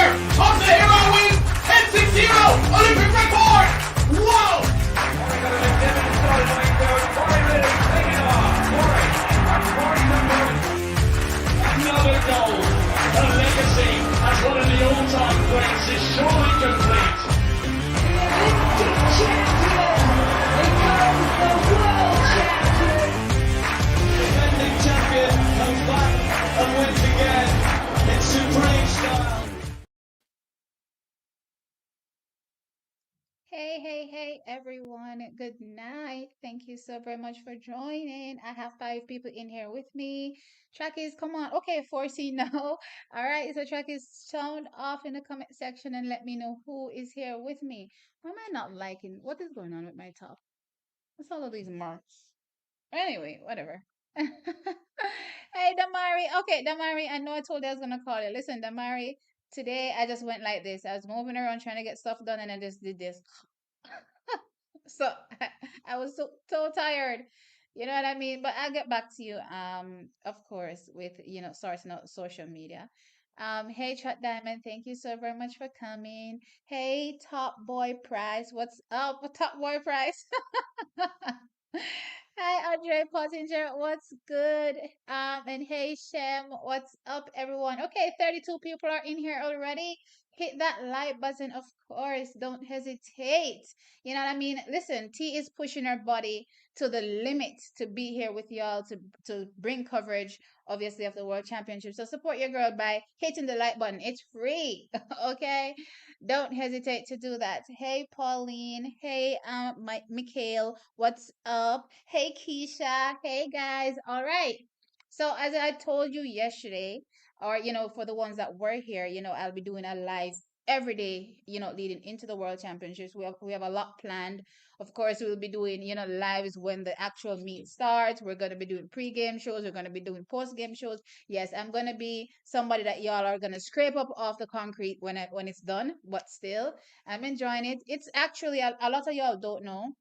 winner of the heroine 10-6-0 Olympic record. Wow! Another goal. The legacy as one of the all-time greats is surely complete. Defending champion comes back and wins again in supreme style. Hey, everyone. Good night. Thank you so very much for joining. I have 5 people in here with me. Trackies, come on. Okay, 14 now. All right, so Trackies, sound off in the comment section and let me know who is here with me. Why am I not liking? What is going on with my top? What's all of these marks? Anyway, whatever. Hey, Damari. Okay, Damari, I know I told you I was gonna call you. Listen, Damari, today I just went like this. I was moving around trying to get stuff done and I just did this. So I was so tired. You know what I mean? But I'll get back to you, of course, with, sorting out social media. Hey, Chat Diamond, thank you so very much for coming. Hey, Top Boy Price, what's up? Top Boy Price. Hi, Andre Pottinger. What's good? And hey, Shem. What's up, everyone? Okay, 32 people are in here already. Hit that like button, of course. Don't hesitate. You know what I mean? Listen, T is pushing her body to the limit to be here with y'all to bring coverage, obviously, of the World Championship. So support your girl by hitting the like button. It's free. Okay? Don't hesitate to do that. Hey, Pauline. Hey, Mikhail. What's up? Hey, Keisha. Hey, guys. All right. So, as I told you yesterday, or, for the ones that were here, I'll be doing a live every day, leading into the World Championships. We have a lot planned. Of course, we'll be doing, lives when the actual meet starts. We're going to be doing pre-game shows. We're going to be doing post-game shows. Yes, I'm going to be somebody that y'all are going to scrape up off the concrete when it's done, but still, I'm enjoying it. It's actually, a lot of y'all don't know,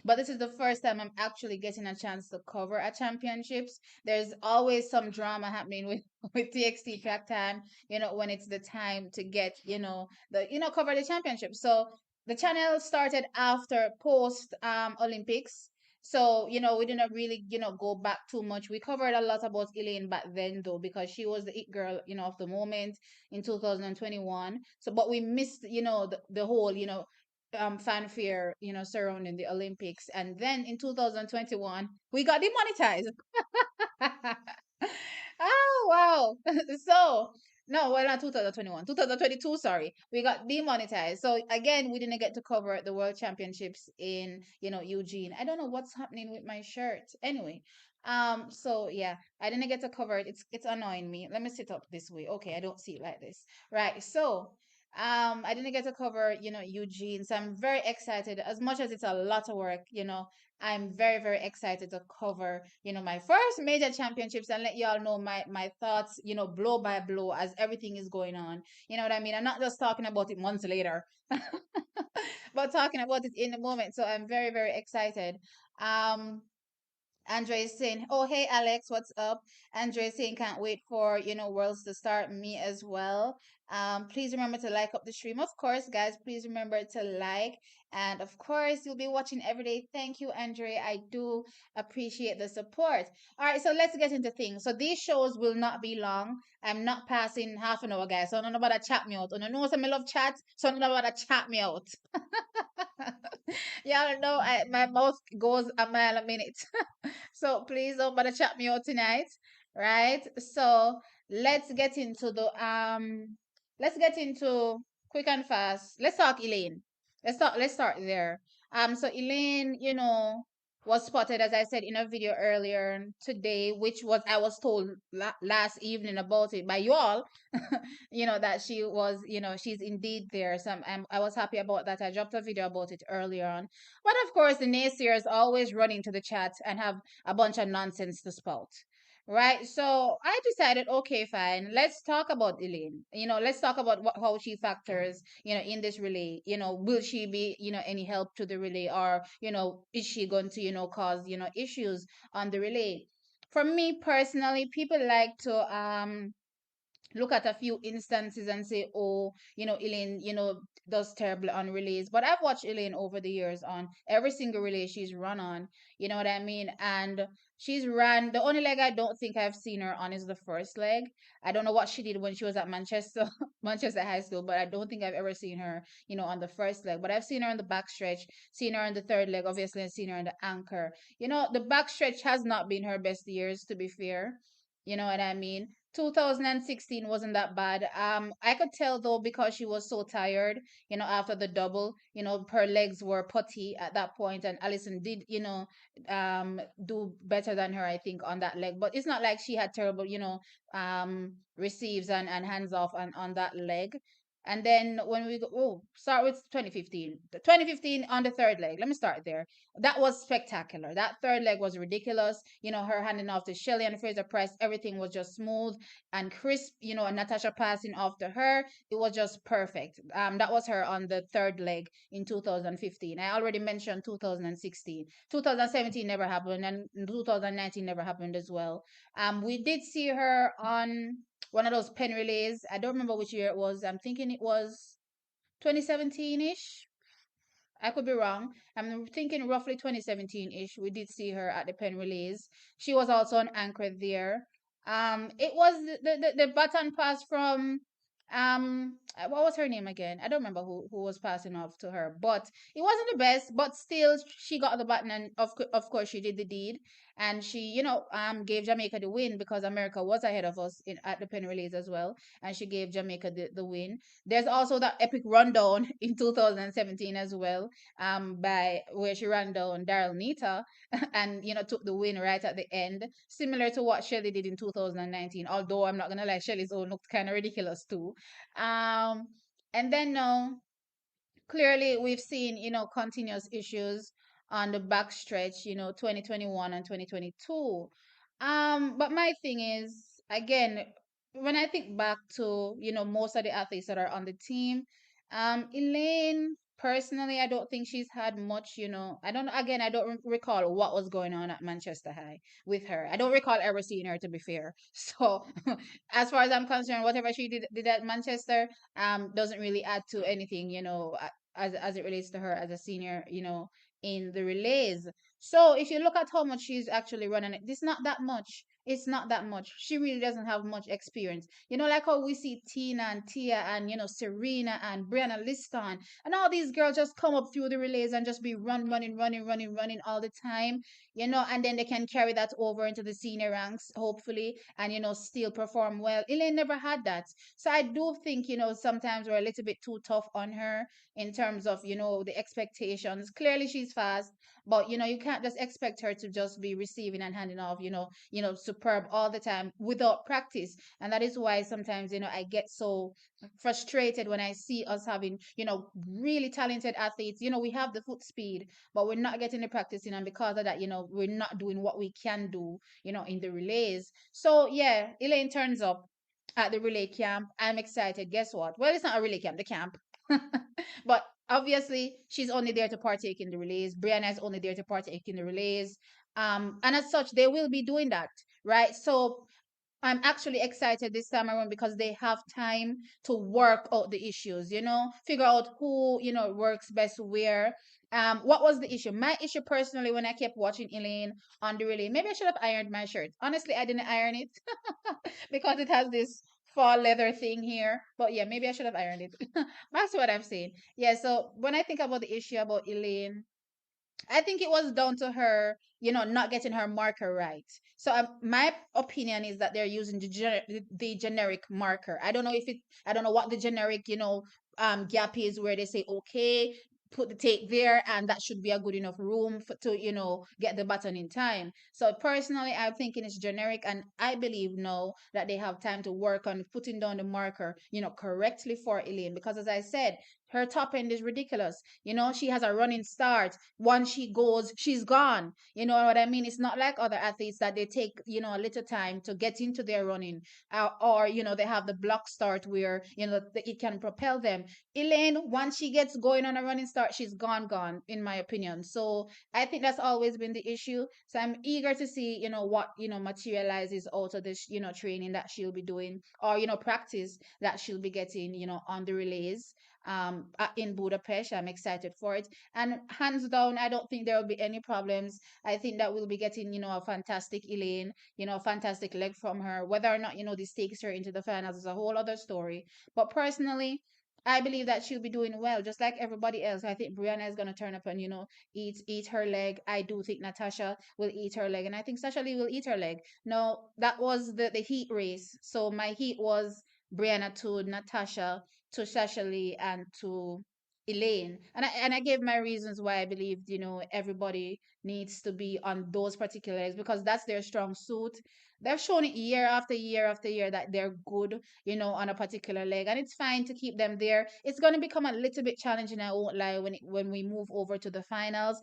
but this is the first time I'm actually getting a chance to cover a championships. There's always some drama happening with with TXT track time, when it's the time to get, cover the championship. So the channel started after post Olympics. So, we didn't really, go back too much. We covered a lot about Elaine back then though, because she was the it girl, of the moment in 2021. So, but we missed, the whole, fanfare, surrounding the Olympics. And then in 2021, we got demonetized. Oh, wow. So, no, well, not 2021, 2022, sorry. We got demonetized. So, again, we didn't get to cover the World Championships in, Eugene. I don't know what's happening with my shirt. Anyway, so yeah, I didn't get to cover it. It's annoying me. Let me sit up this way. Okay, I don't see it like this. Right. So, I didn't get to cover, Eugene. So I'm very excited. As much as it's a lot of work, I'm very, very excited to cover, my first major championships and let y'all know my thoughts, blow by blow as everything is going on. You know what I mean? I'm not just talking about it months later, but talking about it in the moment. So I'm very, very excited. Um, Andre is saying, "Oh, hey Alex, what's up?" Andre is saying, "Can't wait for, Worlds to start." Me as well. Please remember to like up the stream. Of course, guys, please remember to like. And of course, you'll be watching every day. Thank you, Andre. I do appreciate the support. All right, so let's get into things. So these shows will not be long. I'm not passing half an hour, guys. So none about to chat me out. You know, some love chat, so none about to chat me out. Y'all know my mouth goes a mile a minute. So please don't bother chat me out tonight, right? So let's get into the let's get into quick and fast. Let's talk Elaine. Let's start there. So Elaine, was spotted, as I said in a video earlier today, which was I was told last evening about it by you all. That she was, she's indeed there. So I was happy about that. I dropped a video about it earlier on. But of course, the naysayers always run into the chat and have a bunch of nonsense to spout. Right. So I decided, okay, fine. Let's talk about Elaine. Let's talk about how she factors, in this relay. Will she be, any help to the relay, or, is she going to, cause, issues on the relay? For me personally, people like to look at a few instances and say, oh, Elaine, does terrible on relays. But I've watched Elaine over the years on every single relay she's run on. You know what I mean? And she's ran. The only leg I don't think I've seen her on is the first leg. I don't know what she did when she was at Manchester, Manchester High School, but I don't think I've ever seen her, on the first leg. But I've seen her on the back stretch, seen her on the third leg, obviously, and seen her on the anchor. The back stretch has not been her best years, to be fair. You know what I mean? 2016 wasn't that bad. I could tell though because she was so tired, after the double, her legs were putty at that point, and Allison did, do better than her, I think, on that leg. But it's not like she had terrible, receives and hands off on that leg. And then when we go, start with 2015. The 2015 on the third leg. Let me start there. That was spectacular. That third leg was ridiculous. Her handing off to Shelly and Fraser Price, everything was just smooth and crisp. And Natasha passing off to her, it was just perfect. That was her on the third leg in 2015. I already mentioned 2016. 2017 never happened, and 2019 never happened as well. We did see her on one of those pen relays. I don't remember which year it was. I'm thinking it was 2017 ish. I could be wrong. I'm thinking roughly 2017-ish. We did see her at the pen relays. She was also an anchor there. It was the baton pass from what was her name again? I don't remember who was passing off to her, but it wasn't the best. But still, she got the button, and of course she did the deed, and she gave Jamaica the win because America was ahead of us at the pen relays as well, and she gave Jamaica the win. There's also that epic rundown in 2017 as well, by where she ran down Daryl Nita and took the win right at the end, similar to what Shelly did in 2019. Although I'm not gonna lie, Shelly's own looked kind of ridiculous too. Um, and then no, clearly we've seen continuous issues on the back stretch, 2021 and 2022. But my thing is, again, when I think back to most of the athletes that are on the team, Elaine, personally, I don't think she's had much. I don't, again, I don't recall what was going on at Manchester High with her. I don't recall ever seeing her, to be fair. So as far as I'm concerned, whatever she did at Manchester doesn't really add to anything, as it relates to her as a senior, in the relays. So if you look at how much she's actually running it, it's not that much. It's not that much. She really doesn't have much experience. Like how we see Tina and Tia and Serena and Brianna Liston and all these girls just come up through the relays and just be running all the time, and then they can carry that over into the senior ranks, hopefully, and still perform well. Elaine never had that. So I do think, sometimes we're a little bit too tough on her in terms of, the expectations. Clearly she's fast, but you can't just expect her to just be receiving and handing off, superb all the time without practice. And that is why sometimes, I get so frustrated when I see us having, really talented athletes. We have the foot speed, but we're not getting the practicing, and because of that, we're not doing what we can do, in the relays. So yeah, Elaine turns up at the relay camp. I'm excited. Guess what? Well, it's not a relay camp, the camp. But obviously, she's only there to partake in the relays. Brianna is only there to partake in the relays. And as such, they will be doing that, right? So I'm actually excited this time around because they have time to work out the issues, figure out who, works best where. What was the issue? My issue personally, when I kept watching Elaine on the relay, maybe I should have ironed my shirt. Honestly, I didn't iron it because it has this fall leather thing here. But yeah, maybe I should have ironed it. That's what I'm saying. Yeah, so when I think about the issue about Elaine, I think it was down to her, not getting her marker right. So my opinion is that they're using the generic marker. I don't know what the generic, gap is where they say, okay, put the tape there, and that should be a good enough room to, get the button in time. So personally, I'm thinking it's generic, and I believe now that they have time to work on putting down the marker, correctly for Elaine, because as I said, her top end is ridiculous. She has a running start. Once she goes, she's gone. You know what I mean? It's not like other athletes that they take, a little time to get into their running, or they have the block start where, it can propel them. Elaine, once she gets going on a running start, she's gone, in my opinion. So I think that's always been the issue. So I'm eager to see, what, materializes out of this, training that she'll be doing, or, practice that she'll be getting, on the relays in Budapest. I'm excited for it. And hands down, I don't think there will be any problems. I think that we'll be getting, a fantastic Elaine, a fantastic leg from her. Whether or not, this takes her into the finals is a whole other story. But personally, I believe that she'll be doing well, just like everybody else. I think Brianna is gonna turn up and eat her leg. I do think Natasha will eat her leg, and I think Sasha Lee will eat her leg. No, that was the heat race. So my heat was Brianna to Natasha to Sasha Lee and to Elaine, and I gave my reasons why I believed everybody needs to be on those particular legs because that's their strong suit. They've shown it year after year after year that they're good, on a particular leg, and it's fine to keep them there. It's going to become a little bit challenging, I won't lie, when we move over to the finals,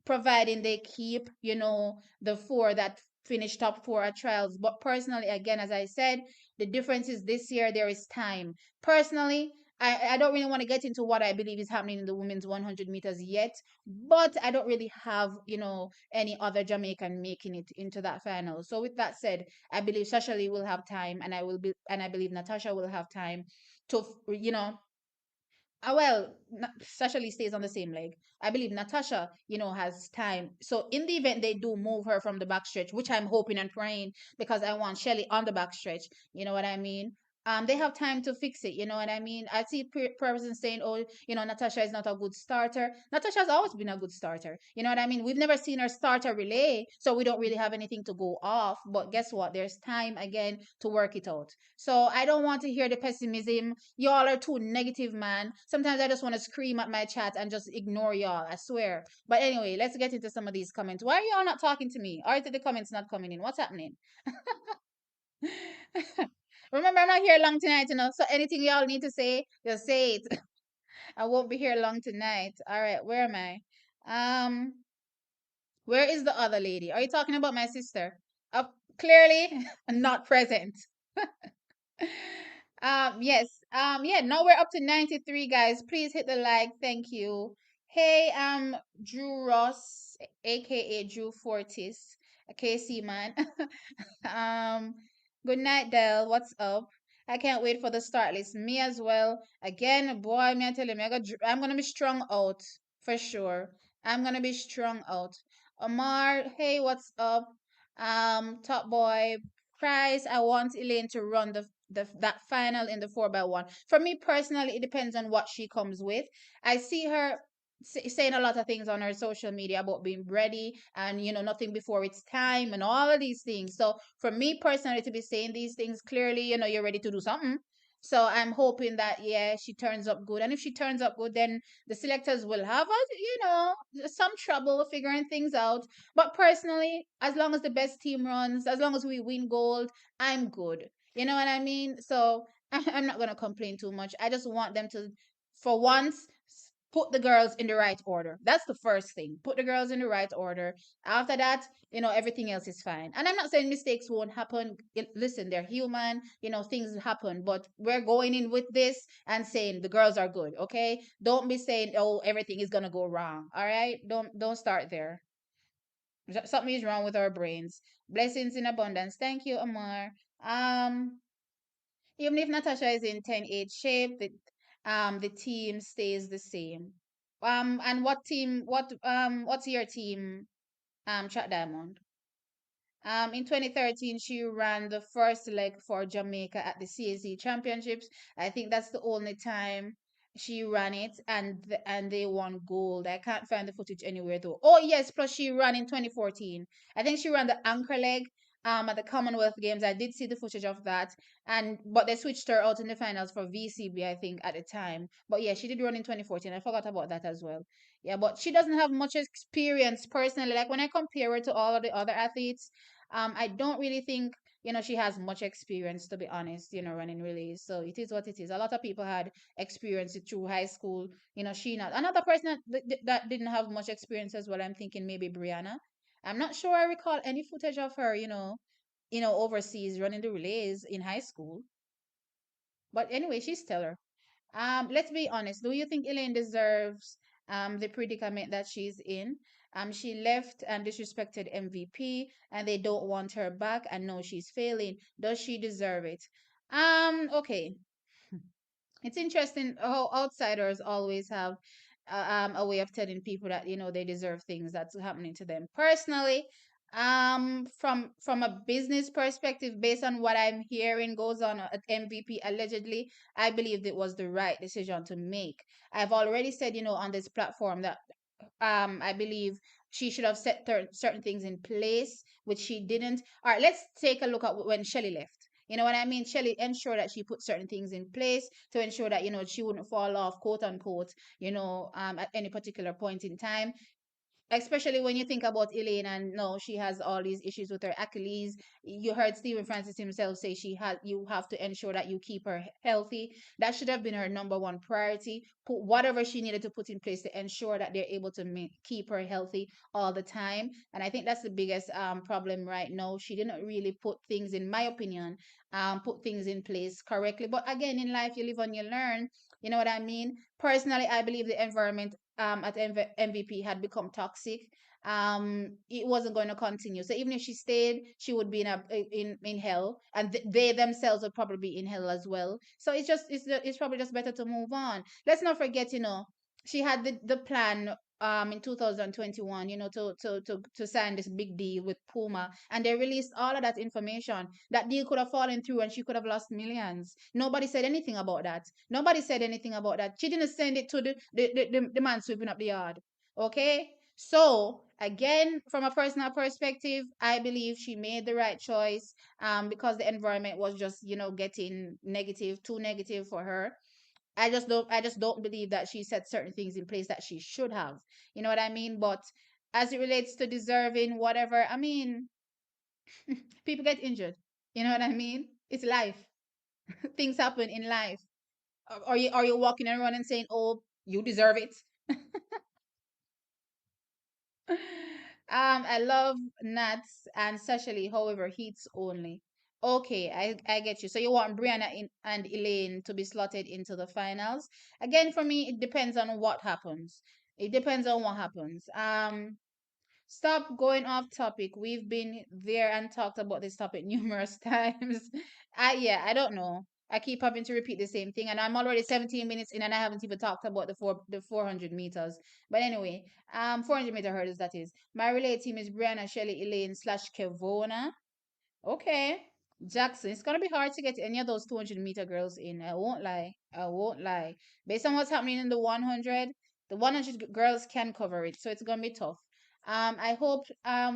providing they keep, the four that finished top four at trials. But personally, again, as I said, the difference is this year there is time. Personally, I don't really want to get into what I believe is happening in the women's 100 meters yet, but I don't really have, any other Jamaican making it into that final. So with that said, I believe Sasha Lee will have time, and I believe Natasha will have time to, well, Sasha Lee stays on the same leg. I believe Natasha, has time. So in the event they do move her from the backstretch, which I'm hoping and praying because I want Shelly on the backstretch, you know what I mean? They have time to fix it, you know what I mean? I see person saying, oh, Natasha is not a good starter. Natasha's always been a good starter. You know what I mean? We've never seen her start a relay, so we don't really have anything to go off. But guess what? There's time again to work it out. So I don't want to hear the pessimism. Y'all are too negative, man. Sometimes I just want to scream at my chat and just ignore y'all. I swear. But anyway, let's get into some of these comments. Why are y'all not talking to me? Or is it the comments not coming in? What's happening? Remember, I'm not here long tonight, So anything y'all need to say, just say it. I won't be here long tonight. All right, where am I? Um, where is the other lady? Are you talking about my sister? Clearly not present. Yes. Yeah, now we're up to 93, guys. Please hit the like. Thank you. Hey, Drew Ross, aka Drew Fortis, a KC man. um, good night, Del. What's up? I can't wait for the start list. Me as well. Again, boy, me I tell you, I'm gonna be strung out for sure. I'm gonna be strung out. Omar, hey, what's up? Top boy, Price. I want Elaine to run that final in the 4x1. For me personally, it depends on what she comes with. I see her saying a lot of things on her social media about being ready and nothing before it's time and all of these things. So for me personally to be saying these things clearly, you're ready to do something. So I'm hoping that yeah, she turns up good, and if she turns up good, then the selectors will have some trouble figuring things out. But personally, as long as the best team runs, as long as we win gold, I'm good. You know what I mean? So I'm not gonna complain too much. I just want them to, for once, put the girls in the right order. That's the first thing. Put the girls in the right order. After that, everything else is fine. And I'm not saying mistakes won't happen. Listen, they're human. Things happen. But we're going in with this and saying the girls are good. Okay. Don't be saying, oh, everything is gonna go wrong. All right. Don't start there. Something is wrong with our brains. Blessings in abundance. Thank you, Amar. Even if Natasha is in 10-8 shape, the team stays the same. And what's your team, Chat Diamond? In 2013, she ran the first leg for Jamaica at the CAC Championships. I think that's the only time she ran it, and they won gold. I can't find the footage anywhere though. Oh yes, plus she ran in 2014. I think she ran the anchor leg at the Commonwealth Games. I did see the footage of that, but they switched her out in the finals for VCB, I think, at the time. But yeah, she did run in 2014. I forgot about that as well. Yeah, but she doesn't have much experience personally. Like when I compare her to all of the other athletes, I don't really think she has much experience, to be honest, running relays. So it is what it is. A lot of people had experience it through high school. She not. Another person that didn't have much experience as well, I'm thinking maybe Brianna. I'm not sure I recall any footage of her, overseas running the relays in high school. But anyway, she's stellar. Let's be honest. Do you think Elaine deserves the predicament that she's in? She left and disrespected MVP, and they don't want her back, and no, she's failing. Does she deserve it? Okay. It's interesting how outsiders always have a way of telling people that they deserve things that's happening to them. Personally, from a business perspective, based on what I'm hearing goes on at MVP allegedly, I believe it was the right decision to make. I've already said, on this platform that I believe she should have set certain things in place, which she didn't. All right, let's take a look at when Shelly left. You know what I mean? Shelly ensured that she put certain things in place to ensure that she wouldn't fall off, quote unquote, at any particular point in time, especially when you think about Elaine and no, she has all these issues with her Achilles. You heard Stephen Francis himself say you have to ensure that you keep her healthy. That should have been her number one priority. Put whatever she needed to put in place to ensure that they're able to keep her healthy all the time. And I think that's the biggest problem right now. She didn't really put things, in my opinion, put things in place correctly. But again, in life, you live and you learn. You know what I mean? Personally, I believe the environment at MVP had become toxic. It wasn't going to continue. So even if she stayed, she would be in hell, and they themselves would probably be in hell as well. So it's probably just better to move on. Let's not forget, she had the plan in 2021, to sign this big deal with Puma, and they released all of that information. That deal could have fallen through and she could have lost millions. Nobody said anything about that. Nobody said anything about that. She didn't send it to the man sweeping up the yard. Okay? So again, from a personal perspective, I believe she made the right choice, because the environment was just, getting negative, too negative for her. I just don't believe that she set certain things in place that she should have. You know what I mean? But as it relates to deserving whatever, I mean, people get injured. You know what I mean? It's life. Things happen in life. Are you walking around and saying, "Oh, you deserve it"? I love Nats and Cecily, however, heats only. Okay, I get you. So you want Brianna and Elaine to be slotted into the finals. Again, for me, it depends on what happens. It depends on what happens. Stop going off topic. We've been there and talked about this topic numerous times. I don't know. I keep having to repeat the same thing, and I'm already 17 minutes in, and I haven't even talked about the 400 meters. But anyway, 400-meter hurdles, that is. My relay team is Brianna, Shelley, Elaine slash Kevona. Okay. Jackson. It's gonna be hard to get any of those 200-meter girls in. I won't lie. I won't lie. Based on what's happening in the 100, the 100 girls can cover it, so it's gonna be tough. I hope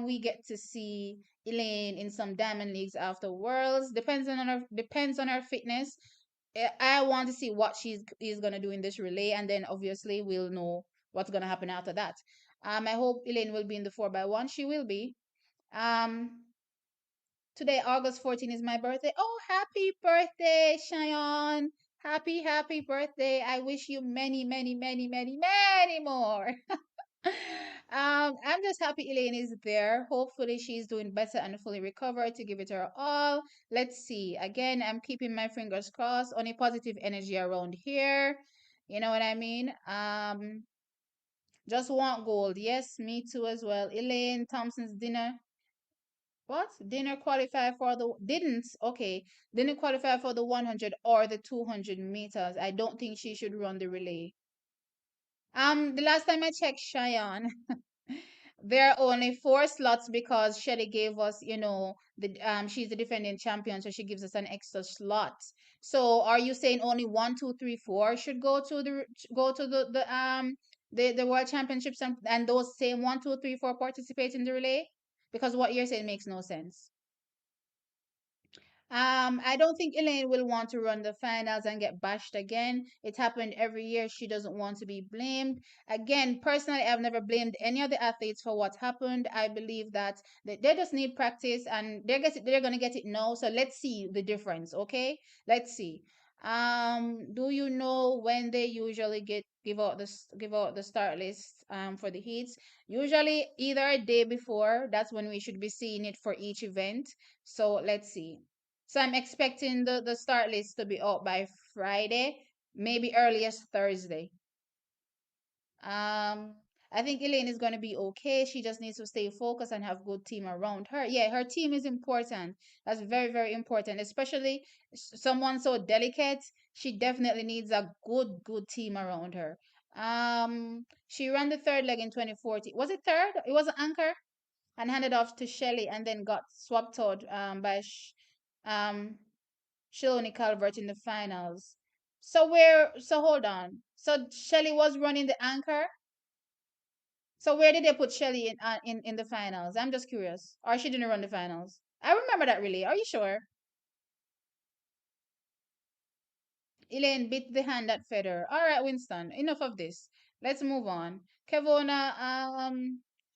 we get to see Elaine in some diamond leagues after Worlds. Depends on her fitness. I want to see what is gonna do in this relay, and then obviously we'll know what's gonna happen after that. I hope Elaine will be in the 4x1. She will be. Um, Today, August 14th, is my birthday. Oh, happy birthday, Cheyenne. Happy birthday. I wish you many, many, many, many, many more. I'm just happy Elaine is there. Hopefully, she's doing better and fully recovered to give it her all. Let's see. Again, I'm keeping my fingers crossed. Only positive energy around here. You know what I mean? Just want gold. Yes, me too as well. Elaine Thompson's dinner. What? Didn't qualify for the didn't okay. Didn't qualify for the 100 or the 200 meters. I don't think she should run the relay. The last time I checked, Cheyenne, there are only four slots because Shelly gave us, the she's the defending champion, so she gives us an extra slot. So are you saying only one, two, three, four should go to the world championships, and those same one, two, three, four participate in the relay? Because what you're saying makes no sense. I don't think Elaine will want to run the finals and get bashed again. It happened every year. She doesn't want to be blamed. Again, personally, I've never blamed any of the athletes for what happened. I believe that they just need practice and they're gonna get it now. So let's see the difference, okay? Let's see. Do you know when they usually give out the start list for the heats? Usually either a day before. That's when we should be seeing it for each event. So let's see. So I'm expecting the start list to be out by Friday, maybe earliest Thursday. Um, I think Elaine is going to be okay. She just needs to stay focused and have good team around her. Yeah, her team is important. That's very, very important, especially someone so delicate. She definitely needs a good team around her. She ran the third leg in 2014. Was it third? It was an anchor and handed off to Shelley and then got swapped out by um Shaloni Calvert in the finals. So hold on. So Shelly was running the anchor. So where did they put Shelly in the finals? I'm just curious. Or she didn't run the finals. I remember that really. Are you sure? Elaine bit the hand that fed her. All right, Winston. Enough of this. Let's move on. Kevona,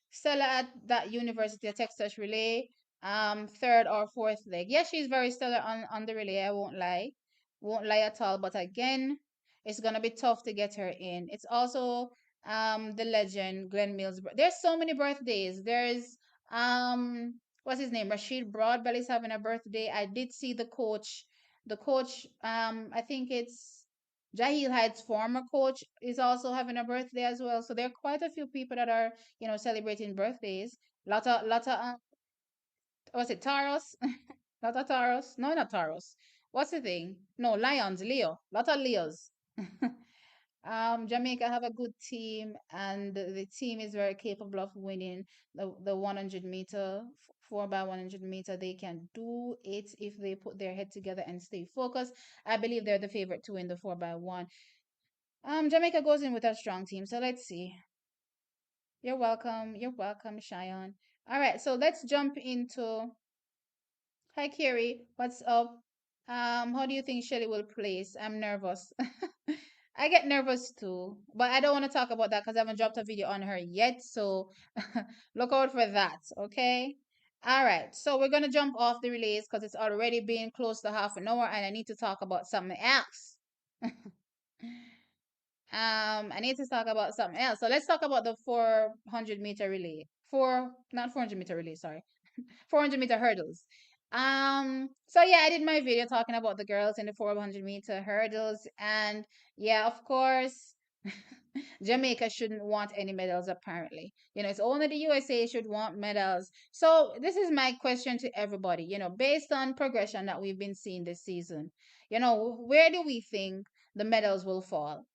Stella at that University of Texas relay, third or fourth leg. Yeah, she's very stellar on the relay. I won't lie, won't lie at all. But again, it's gonna be tough to get her in. It's also the legend Glenn Mills. There's so many birthdays. There's what's his name? Rashid Broadbell is having a birthday. I did see the coach. The coach, I think it's Jahil Hyde's former coach is also having a birthday as well. So there are quite a few people that are, celebrating birthdays. Was it Taros? Lot of Taros? No, not Taros. What's the thing? No, Lions, Leo. Lot of Leos. Jamaica have a good team, and the team is very capable of winning the 100 meter, 4 by 100 meter. They can do it if they put their head together and stay focused. I believe they're the favorite to win the 4 by 1. Jamaica goes in with a strong team, so let's see. You're welcome. You're welcome, Cheyenne. All right, so let's jump into. Hi, Carrie. What's up? How do you think Shelly will place? I'm nervous. I get nervous too, but I don't want to talk about that because I haven't dropped a video on her yet. So look out for that, okay? All right, so we're gonna jump off the relays because it's already been close to half an hour, and I need to talk about something else. I need to talk about something else. So let's talk about the 400-meter relay. Not 400-meter relay, sorry. 400-meter hurdles. So yeah, I did my video talking about the girls in the 400-meter hurdles, and yeah, of course, Jamaica shouldn't want any medals apparently. It's only the USA should want medals. So this is my question to everybody, based on progression that we've been seeing this season, where do we think the medals will fall?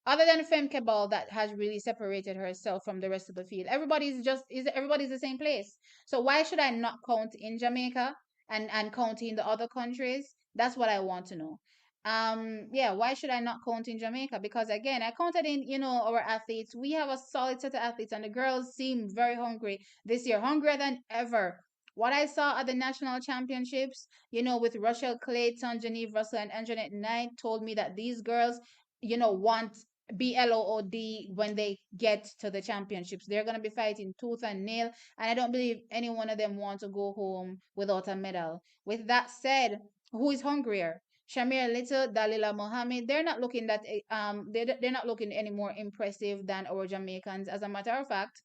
Other than Femke Ball that has really separated herself from the rest of the field. Everybody's the same place. So why should I not count in Jamaica and count in the other countries? That's what I want to know. Yeah, why should I not count in Jamaica? Because again, I counted in, our athletes. We have a solid set of athletes, and the girls seem very hungry this year, hungrier than ever. What I saw at the national championships, with Rochelle Clayton, Genevieve Russell, and Anjanette Knight, told me that these girls, want BLOOD when they get to the championships. They're going to be fighting tooth and nail, and I don't believe any one of them want to go home without a medal. With that said, who is hungrier? Shamir Little, Dalila Mohammed, they're not looking they're not looking any more impressive than our Jamaicans. As a matter of fact,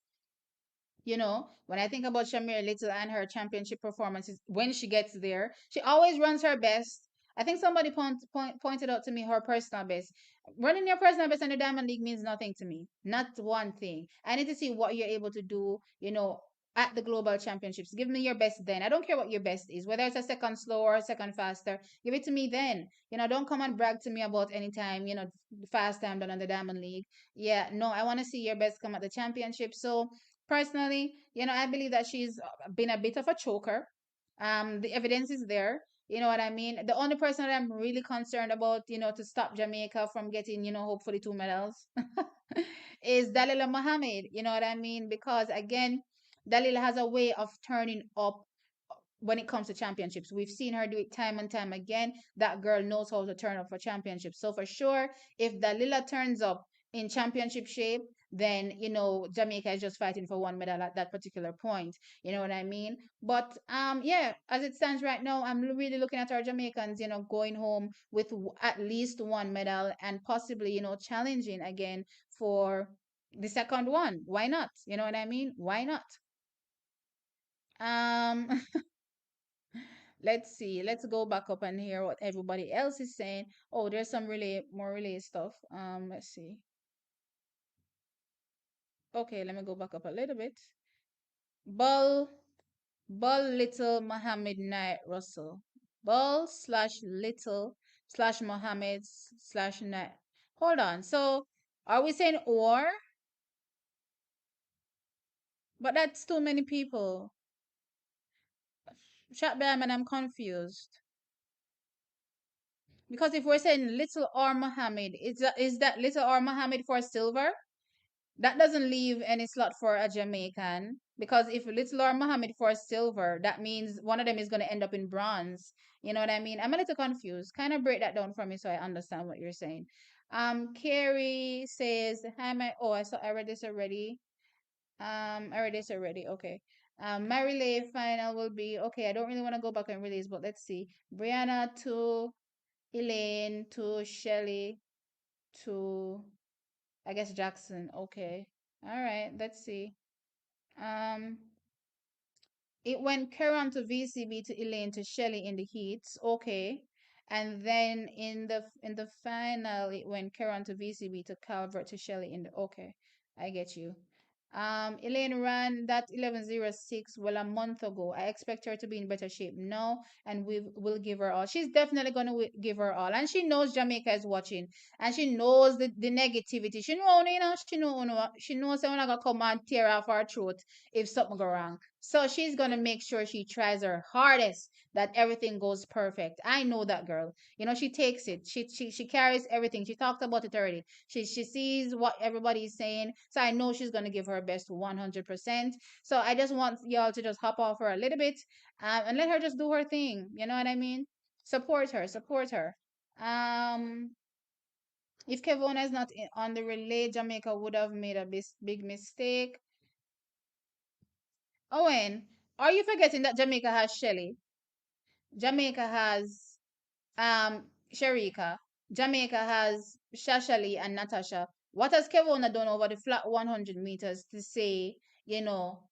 when I think about Shamir Little and her championship performances, when she gets there, she always runs her best. I think somebody pointed out to me her personal best. Running your personal best in the Diamond League means nothing to me. Not one thing. I need to see what you're able to do, at the global championships. Give me your best then. I don't care what your best is, whether it's a second slower or a second faster. Give it to me then. Don't come and brag to me about any time, fast time done on the Diamond League. Yeah, no, I want to see your best come at the championship. So personally, I believe that she's been a bit of a choker. The evidence is there. You know what I mean? The only person that I'm really concerned about, to stop Jamaica from getting, hopefully 2 medals, is Dalila Mohammed. You know what I mean? Because again, Dalila has a way of turning up when it comes to championships. We've seen her do it time and time again. That girl knows how to turn up for championships. So for sure, if Dalila turns up in championship shape, then Jamaica is just fighting for one medal at that particular point. You know what I mean? But yeah, as it stands right now, I'm really looking at our Jamaicans, going home with at least one medal and possibly, challenging again for the second one. Why not? You know what I mean? Why not? Um Let's see. Let's go back up and hear what everybody else is saying. Oh, there's some really more relay stuff. Let's see. Okay, let me go back up a little bit. Ball, ball, little Mohammed Knight Russell. Ball slash little slash Mohammed slash Knight. Hold on. So, are we saying or? But that's too many people. Chat Bearman, I'm confused. Because if we're saying little or Mohammed, is that little or Mohammed for silver? That doesn't leave any slot for a Jamaican because if Little or Muhammad for silver, that means one of them is going to end up in bronze. You know what I mean? I'm a little confused. Kind of break that down for me so I understand what you're saying. Carrie says, "Hi, my I read this already. I read this already. Okay. My relay final will be okay. I don't really want to go back and release, but let's see. Brianna to Elaine to Shelly to I guess Jackson. Okay. All right. Let's see. Um, it went Karen to VCB to Elaine to Shelley in the heats. Okay. And then in the final, it went Karen to VCB to Calvert to Shelley in the okay. I get you. Elaine ran that 11:06 well a month ago. I expect her to be in better shape now, and we'll give her all. She's definitely gonna give her all, and she knows Jamaica is watching, and she knows the negativity. She know, she knows someone gonna come and tear off her throat if something go wrong. So she's gonna make sure she tries her hardest that everything goes perfect. I know that girl. She takes it. She carries everything. She talked about it already. She sees what everybody is saying. So I know she's gonna give her best 100%. So I just want y'all to just hop off her a little bit, and let her just do her thing. You know what I mean? Support her. Support her. Um, if Kevona is not on the relay, Jamaica would have made a big mistake. Owen, are you forgetting that Jamaica has Shelly? Jamaica has Sharika. Jamaica has Shashali and Natasha. What has Kevona done over the flat 100 meters to say, you know,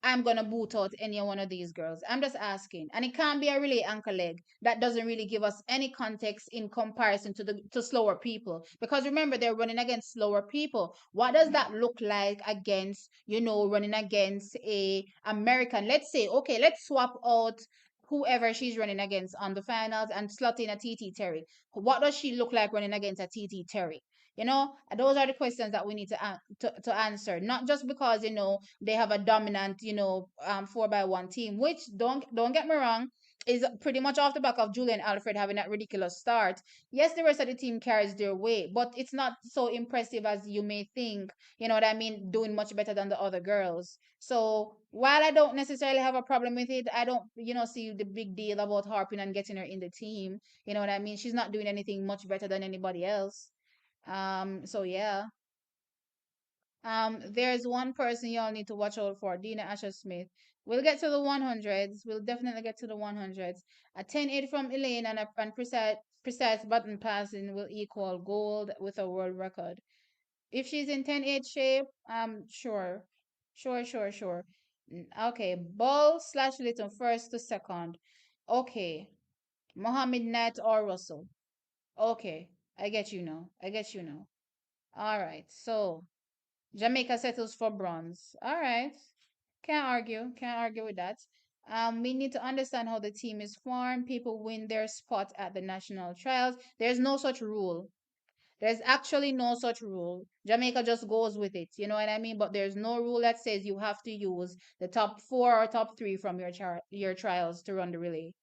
I'm gonna boot out any one of these girls? I'm just asking, and it can't be a relay anchor leg. That doesn't really give us any context in comparison to slower people. Because remember, they're running against slower people. What does that look like against running against a American? Let's say, okay, let's swap out whoever she's running against on the finals and slot in a TT Terry. What does she look like running against a TT Terry? Those are the questions that we need to answer. Not just because they have a dominant 4x1 team, which don't get me wrong, is pretty much off the back of Julian Alfred having that ridiculous start. Yes, the rest of the team carries their weight, but it's not so impressive as you may think. You know what I mean? Doing much better than the other girls. So while I don't necessarily have a problem with it, I don't see the big deal about harping and getting her in the team. You know what I mean? She's not doing anything much better than anybody else. So yeah. There's one person y'all need to watch out for, Dina Asher Smith. We'll get to the 100s. We'll definitely get to the 100s. A 10-8 from Elaine and precise button passing will equal gold with a world record. If she's in 10-8 shape, sure. Sure, sure, sure. Okay, ball slash little first to second. Okay, Mohammed Knight or Russell. Okay, I get you now. I get you now. All right, so Jamaica settles for bronze. All right. Can't argue. Can't argue with that. We need to understand how the team is formed. People win their spot at the national trials. There's no such rule. There's actually no such rule. Jamaica just goes with it. You know what I mean? But there's no rule that says you have to use the top four or top three from your trials to run the relay.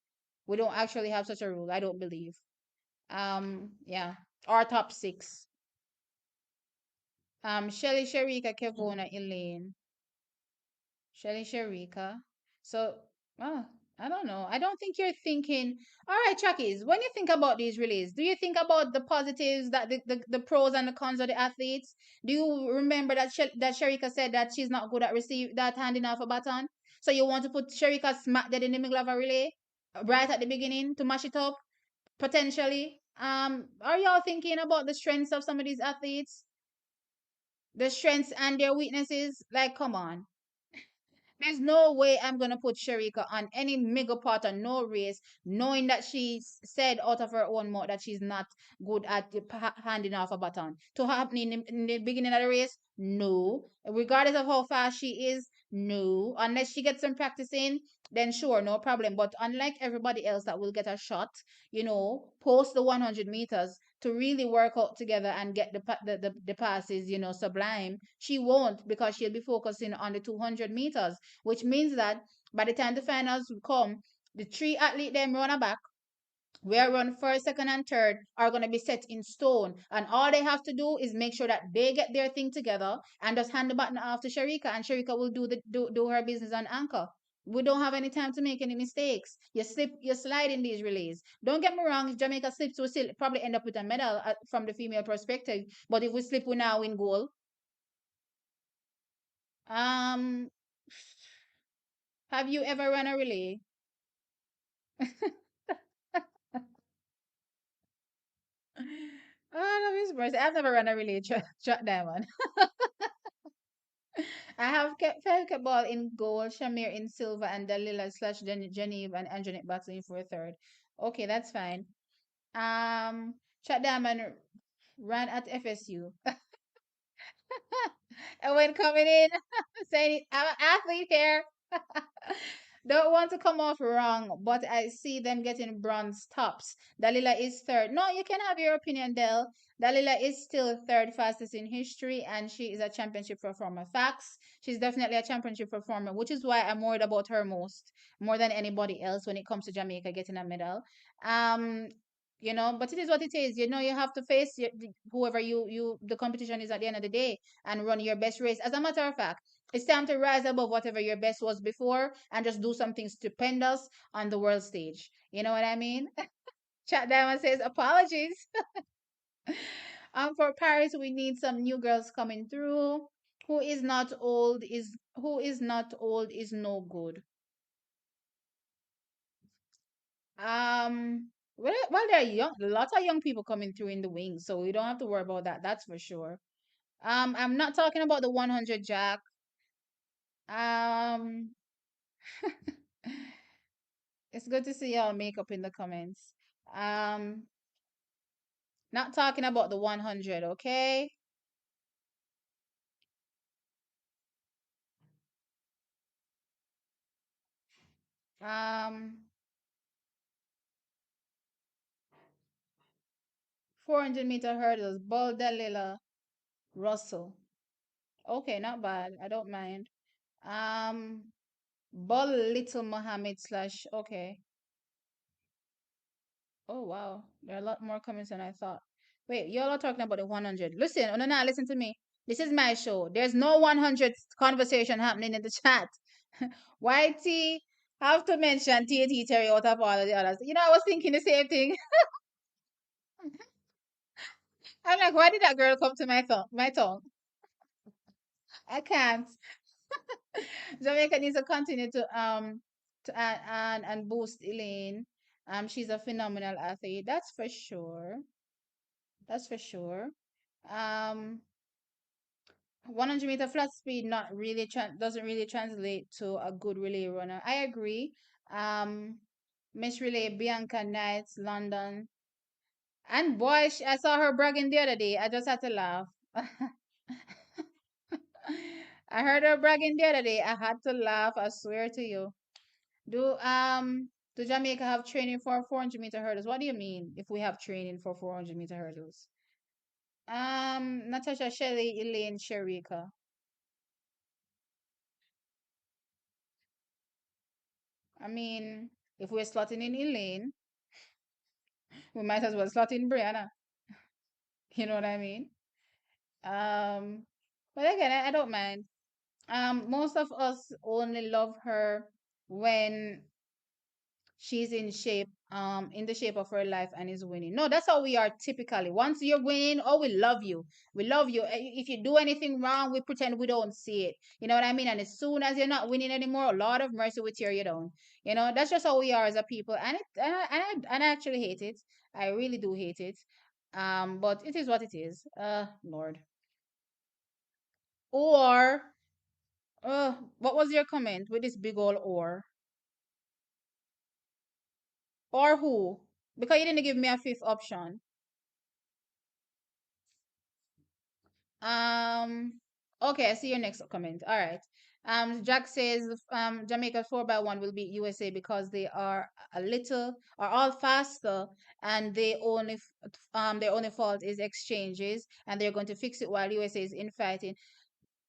We don't actually have such a rule. I don't believe. Yeah. Our top six. Shelly, Sharika, Kevona, Elaine. Shelly Sharika. So, ah, I don't know. I don't think you're thinking. All right, Chuckies, when you think about these relays, do you think about the positives, that the pros and the cons of the athletes? Do you remember that that Sharika said that she's not good at that handing off a baton? So you want to put Sharika smack dead in the middle of a relay right at the beginning to mash it up potentially? Are y'all thinking about the strengths of some of these athletes, the strengths and their weaknesses? Like, come on. There's no way I'm gonna put Sharika on any mega part or no race, knowing that she said out of her own mouth that she's not good at handing off a baton. To happen in the beginning of the race, no. Regardless of how fast she is, no. Unless she gets some practice in, then sure, no problem. But unlike everybody else that will get a shot, post the 100 meters to really work out together and get the passes, sublime, she won't, because she'll be focusing on the 200 meters, which means that by the time the finals come, the three athlete them runner back, where run first, second, and third are going to be set in stone. And all they have to do is make sure that they get their thing together and just hand the button off to Sharika, and Sharika will do her business on anchor. We don't have any time to make any mistakes. You slip, you slide in these relays. Don't get me wrong, if Jamaica slips, we'll still probably end up with a medal from the female perspective. But if we slip, we now win gold. Um, have you ever run a relay? Oh, no, Miss Mercy. I've never run a relay track diamond. I have kept Felke Ball in goal, Shamir in silver, and Dalila slash Genevieve and Anjanette battling for a third. Okay, that's fine. Chat Diamond ran at FSU. And when coming in, saying I'm an athlete here. Don't want to come off wrong, but I see them getting bronze tops. Dalila is third. No, you can have your opinion, Del. Dalila is still third fastest in history, and she is a championship performer. Facts. She's definitely a championship performer, which is why I'm worried about her more than anybody else when it comes to Jamaica getting a medal. Um, but it is what it is. You have to face whoever the competition is at the end of the day, and run your best race. As a matter of fact, it's time to rise above whatever your best was before and just do something stupendous on the world stage. You know what I mean? Chat Diamond says apologies. For Paris, we need some new girls coming through. Who is not old is no good. Well, there are lots of young people coming through in the wings, so we don't have to worry about that. That's for sure. I'm not talking about the 100 Jack. Um, it's good to see y'all make up in the comments. Um, not talking about the 100, okay? Um, 400-meter hurdles, Ball Dalila Russell. Okay, not bad. I don't mind. Um, Ball Little Mohammed slash. Okay. Oh wow, there are a lot more comments than I thought. Wait, y'all are talking about the 100. Listen, oh no, no, listen to me. This is my show. There's no 100 conversation happening in the chat. YT have to mention TAT Terry out of all of the others. I was thinking the same thing. I'm like, why did that girl come to my tongue? I can't. Jamaica needs to continue to add and boost Elaine. She's a phenomenal athlete. That's for sure. That's for sure. Um, 100-meter flat speed not really doesn't really translate to a good relay runner. I agree. Um, Miss Relay Bianca Knights, London, and boy, I saw her bragging the other day. I just had to laugh. I heard her bragging the other day. I had to laugh. I swear to you. Do um do Jamaica have training for 400-meter hurdles? What do you mean if we have training for 400-meter hurdles? Natasha, Shelley, Elaine, Sharika. I mean, if we're slotting in Elaine, we might as well slot in Brianna. You know what I mean? Um, but again, I don't mind. Most of us only love her when she's in the shape of her life and is winning. No, that's how we are typically. Once you're winning, oh, we love you. We love you. If you do anything wrong, we pretend we don't see it. You know what I mean? And as soon as you're not winning anymore, a lot of mercy will tear you down. That's just how we are as a people. And I actually hate it. I really do hate it. But it is what it is. Lord. Or what was your comment with this big old or who? Because you didn't give me a fifth option. Um, okay, I see your next comment. All right. Jack says Jamaica's 4x1 will beat USA because they are all faster, and their only fault is exchanges, and they're going to fix it while USA is infighting.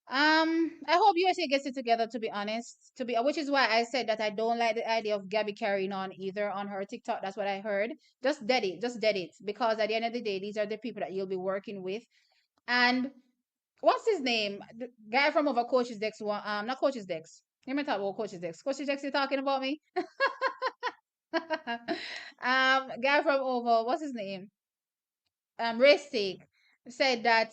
I hope USA gets it together, to be honest. Which is why I said that I don't like the idea of Gabby carrying on either on her TikTok. That's what I heard. Just dead it, because at the end of the day, these are the people that you'll be working with. And what's his name? The guy from over Coach's Dex one, not Coach's Dex. Let me talk about Coach's Dex. Coach's Dex, you talking about me? Guy from over, what's his name? Race said that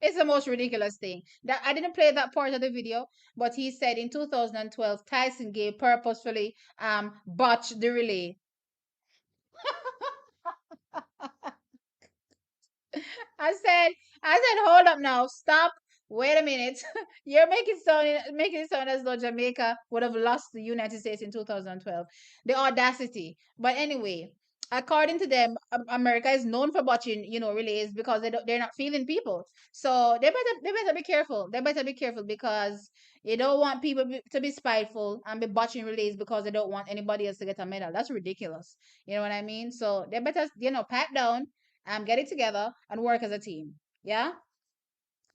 it's the most ridiculous thing. That I didn't play that part of the video, but he said in 2012 Tyson Gay purposefully botched the relay. I said, hold up now, stop. Wait a minute. You're making it sound as though Jamaica would have lost the United States in 2012. The audacity. But anyway, according to them, America is known for botching, relays because they're not feeling people. So they better be careful. They better be careful because you don't want people to be spiteful and be botching relays because they don't want anybody else to get a medal. That's ridiculous. You know what I mean? So they better, pat down, get it together and work as a team. Yeah.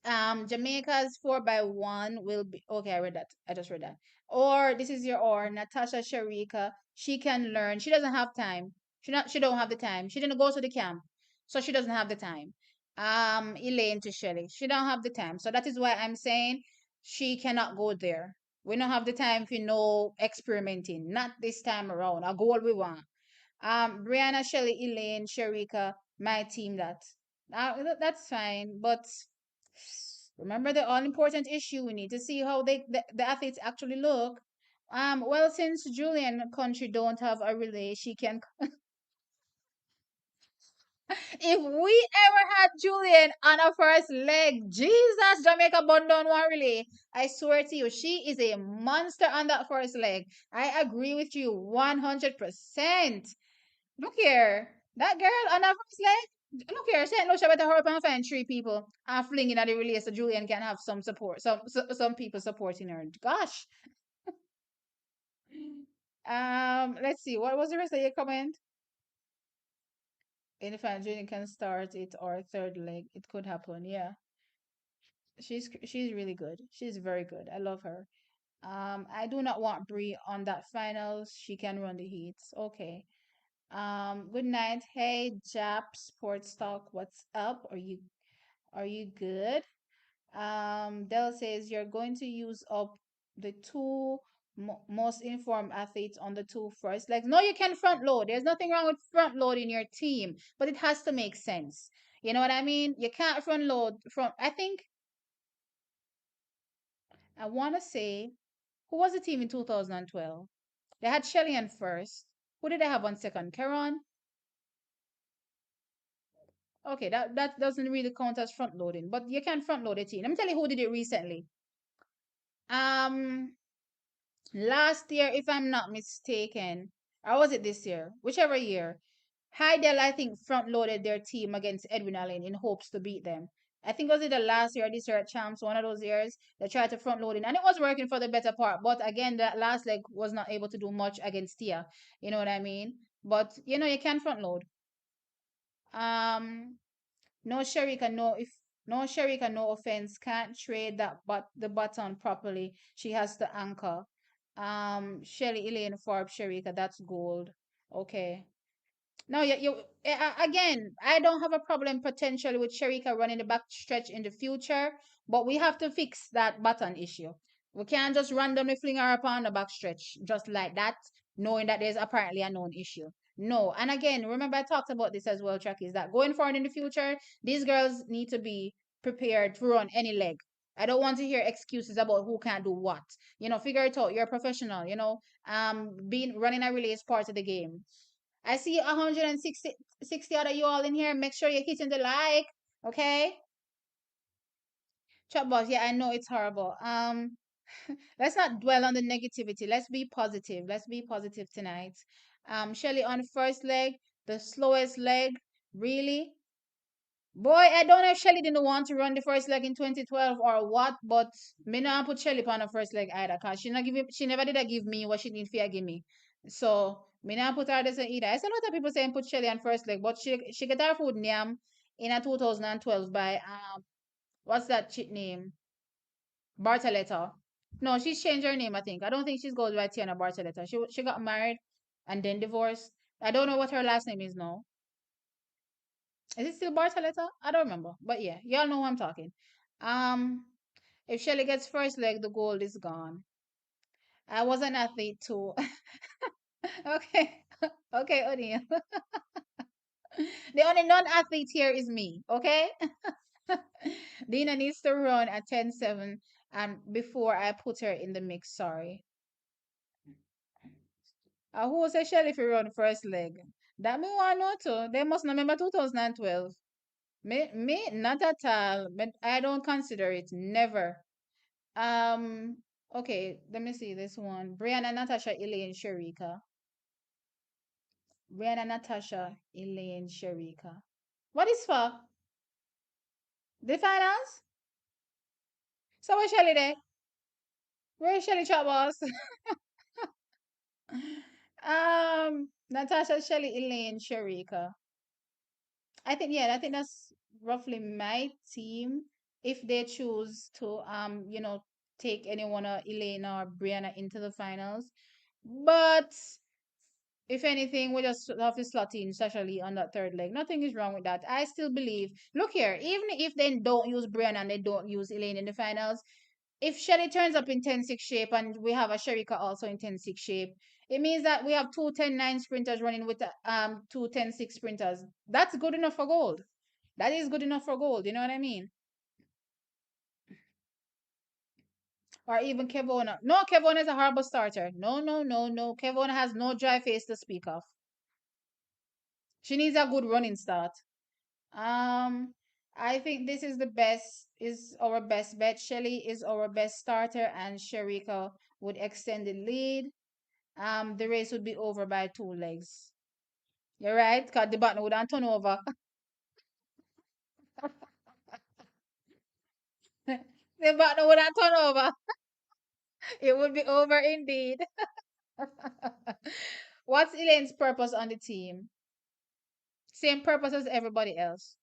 Jamaica's 4x1 will be okay. I read that. I just read that. Or this is or Natasha Sharika. She can learn. She doesn't have time. She don't have the time. She didn't go to the camp, so she doesn't have the time. Elaine to Shelley. She don't have the time. So that is why I'm saying she cannot go there. We don't have the time for no experimenting. Not this time around. A goal we want. Brianna, Shelley, Elaine, Sharika, my team. That's fine. But remember the all important issue. We need to see how the athletes actually look. Well, since Julian country don't have a relay, she can. If we ever had Julian on our first leg, Jesus, Jamaica bun down one relay. I swear to you, she is a monster on that first leg. I agree with you 100%. Look here. That girl on that first leg. Look here. She ain't no she better hurry up and find three people and fling in at the relay so Julian can have some support. Some people supporting her. Gosh. Let's see. What was the rest of your comment? In the final, Julian can start it or third leg. It could happen. Yeah. She's really good. She's very good. I love her. I do not want Brie on that finals. She can run the heats. Okay. Good night. Hey, Jap Sports Talk. What's up? Are you good? Dell says you're going to use up the two most informed athletes on the two first legs. No, you can front load. There's nothing wrong with front loading your team, but it has to make sense. You know what I mean? You can't front load from. I think I want to say who was the team in 2012? They had Shelly on first. Who did they have on second? Karan. Okay, that doesn't really count as front loading, but you can front load a team. Let me tell you who did it recently. Um, Last year, if I'm not mistaken, or was it this year? Whichever year, Heidel, I think, front loaded their team against Edwin Allen in hopes to beat them. I think was it the last year or this year at Champs, one of those years, they tried to front load it, and it was working for the better part. But again, that last leg was not able to do much against Tia. You know what I mean? But you can front load. Um, no Sharika, no offense, can't trade that but the button properly. She has to anchor. Shelly Elaine Forbes Sharika, that's gold. Okay. No, again, I don't have a problem potentially with Sharika running the back stretch in the future, but we have to fix that button issue. We can't just randomly fling her up on the back stretch just like that. knowing that there's apparently a known issue. No. And again, remember I talked about this as well, Chuck, is that going forward in the future, these girls need to be prepared to run any leg. I don't want to hear excuses about who can't do what. Figure it out. You're a professional, being running a relay is part of the game. I see 160 out of you all in here. Make sure you're hitting the like. Okay? Chat box, yeah, I know it's horrible. Let's not dwell on the negativity. Let's be positive. Let's be positive tonight. Shelly on first leg, the slowest leg. Really? Boy, I don't know if Shelly didn't want to run the first leg in 2012 or what, but me not put Shelly on the first leg either, cause she never did give me what she need for give me. So me not put her this either. I see a lot of people saying put Shelly on first leg, but she get her food name in a 2012 by what's that chick name? Bartoletta. No, she's changed her name, I think. I don't think she's goes by Tiana Bartoletta. She got married and then divorced. I don't know what her last name is now. Is it still Bartoletta? I don't remember. But yeah, y'all know who I'm talking. Um, if Shelly gets first leg, the gold is gone. I was an athlete too. Okay. Okay, O'Neill. The only non-athlete here is me, okay? Dina needs to run at 10:7 and before I put her in the mix, sorry. Who say Shelly if you run first leg? That me want know too. They must not remember 2012. Me, not at all. But I don't consider it. Never. Um, okay, let me see this one. Brianna, Natasha, Elaine, Sharika. Brianna, Natasha, Elaine, Sharika. What is for? The finals? So where Shelly there? Where is Shelly chat boss? Natasha, Shelly, Elaine, Sharika. I think that's roughly my team. If they choose to take anyone or Elena or Brianna into the finals. But if anything, we just have to slot in Sasha Lee on that third leg. Nothing is wrong with that. I still believe. Look here, even if they don't use Brianna and they don't use Elaine in the finals, if Shelly turns up in 10-6 shape and we have a Sharika also in 10-6 shape, it means that we have two 10-9 sprinters running with two 10-6 sprinters. That's good enough for gold. That is good enough for gold. You know what I mean? Or even Kevona. No, Kevona is a horrible starter. No, no, no, no. Kevona has no dry face to speak of. She needs a good running start. Um, I think this is our best bet. Shelly is our best starter, and Sharika would extend the lead. The race would be over by 2 legs. You're right, because the button wouldn't turn over. The button wouldn't turn over. It would be over indeed. What's Elaine's purpose on the team? Same purpose as everybody else.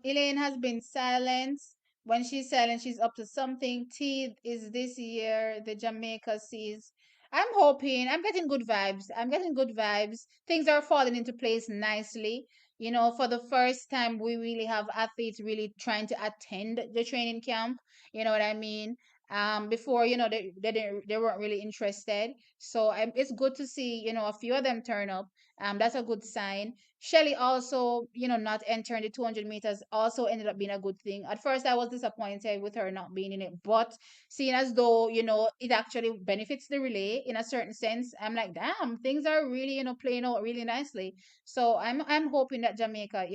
Elaine has been silent. When she's silent, she's up to something. Teeth is this year. The Jamaica sees. I'm hoping. I'm getting good vibes. I'm getting good vibes. Things are falling into place nicely. For the first time, we really have athletes really trying to attend the training camp. You know what I mean? Before, they weren't really interested. So it's good to see, a few of them turn up. That's a good sign. Shelly also, not entering the 200 meters also ended up being a good thing. At first, I was disappointed with her not being in it, but seeing as though, it actually benefits the relay in a certain sense, I'm like, damn, things are really, playing out really nicely. So I'm hoping that Jamaica,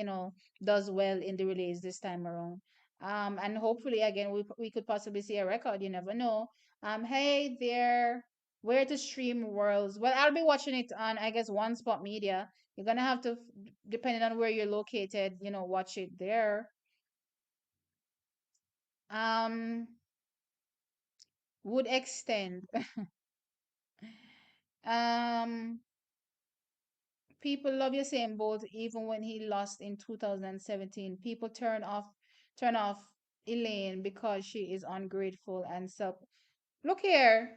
does well in the relays this time around. And hopefully again we could possibly see a record. You never know. Hey there, where to stream Worlds? Well, I'll be watching it on, I guess, One Spot Media. You're gonna have to, depending on where you're located, watch it there. Um, would extend. um, People love Usain Bolt even when he lost in 2017. People turn off Elaine because she is ungrateful and self. Look here,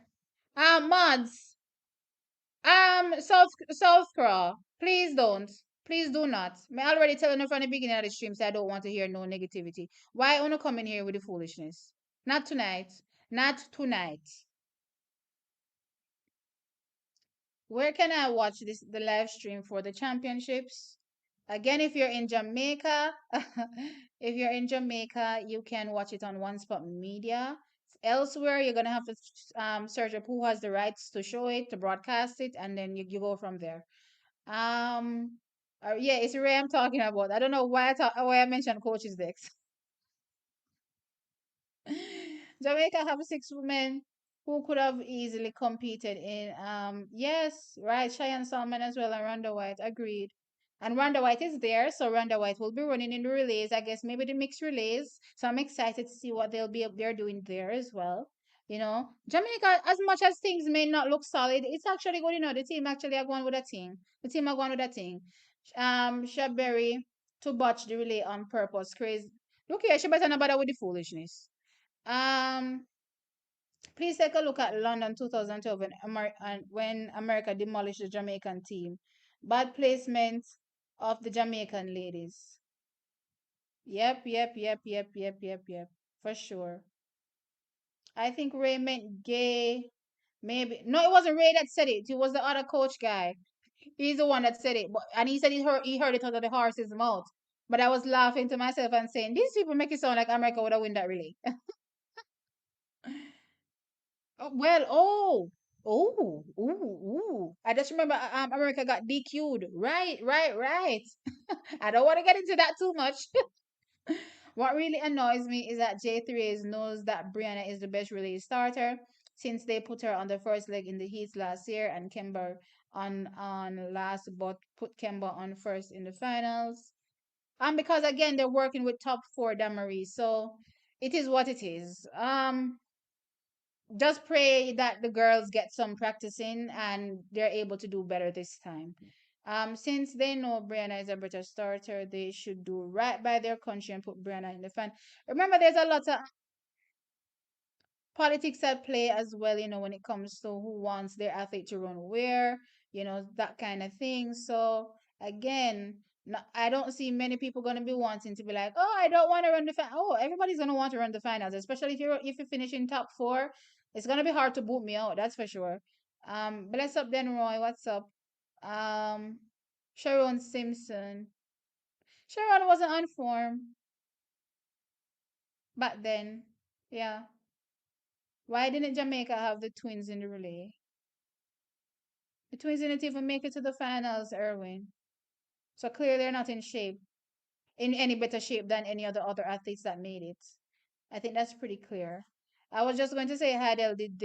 mods. South Crow, please don't. Please do not. Me already telling you from the beginning of the stream, say I don't want to hear no negativity. Why wanna come in here with the foolishness? Not tonight. Not tonight. Where can I watch this the live stream for the championships? Again, if you're in Jamaica, if you're in Jamaica, you can watch it on One Spot Media. Elsewhere, you're gonna have to search up who has the rights to show it, to broadcast it, and then you go from there. Um, yeah, it's Ray I'm talking about. I don't know why I mentioned coaches next. Jamaica have six women who could have easily competed in yes, right, Cheyenne Salmon as well and Rhonda White, agreed. And Rhonda White is there, so Rhonda White will be running in the relays, I guess maybe the mixed relays. So I'm excited to see what they're doing there as well. Jamaica, as much as things may not look solid, it's actually good, the team actually are going with a team. The team are going with a team. Shabberry to botch the relay on purpose. Crazy. Look here, she better not bother with the foolishness. Um, Please take a look at London 2012 when America demolished the Jamaican team. Bad placement of the Jamaican ladies. Yep, yep, yep, yep, yep, yep, yep. For sure. I think Ray meant gay. Maybe. No, it wasn't Ray that said it. It was the other coach guy. He's the one that said it. And he said he heard it out of the horse's mouth. But I was laughing to myself and saying, these people make it sound like America would have win that relay. Oh, well, ooh. I just remember America got DQ'd. Right, right, right. I don't want to get into that too much. What really annoys me is that J3 knows that Brianna is the best relay starter since they put her on the first leg in the heats last year and Kemba on last, but put Kemba on first in the finals. Because again they're working with top four Damaris, so it is what it is. Just pray that the girls get some practice in and they're able to do better this time. Since they know Brianna is a better starter, they should do right by their country and put Brianna in the fan. Remember, there's a lot of politics at play as well, when it comes to who wants their athlete to run where, that kind of thing. So again, no, I don't see many people going to be wanting to be like, oh, I don't want to run the Oh, everybody's going to want to run the finals, especially if you finish in top four. It's going to be hard to boot me out, that's for sure. Bless up then, Roy. What's up? Um, Sharon Simpson. Sharon wasn't on form back then. Yeah. Why didn't Jamaica have the twins in the relay? The Twins didn't even make it to the finals, Erwin. So clearly they're not in any better shape than any other athletes that made it. I think that's pretty clear. I was just going to say Hadel did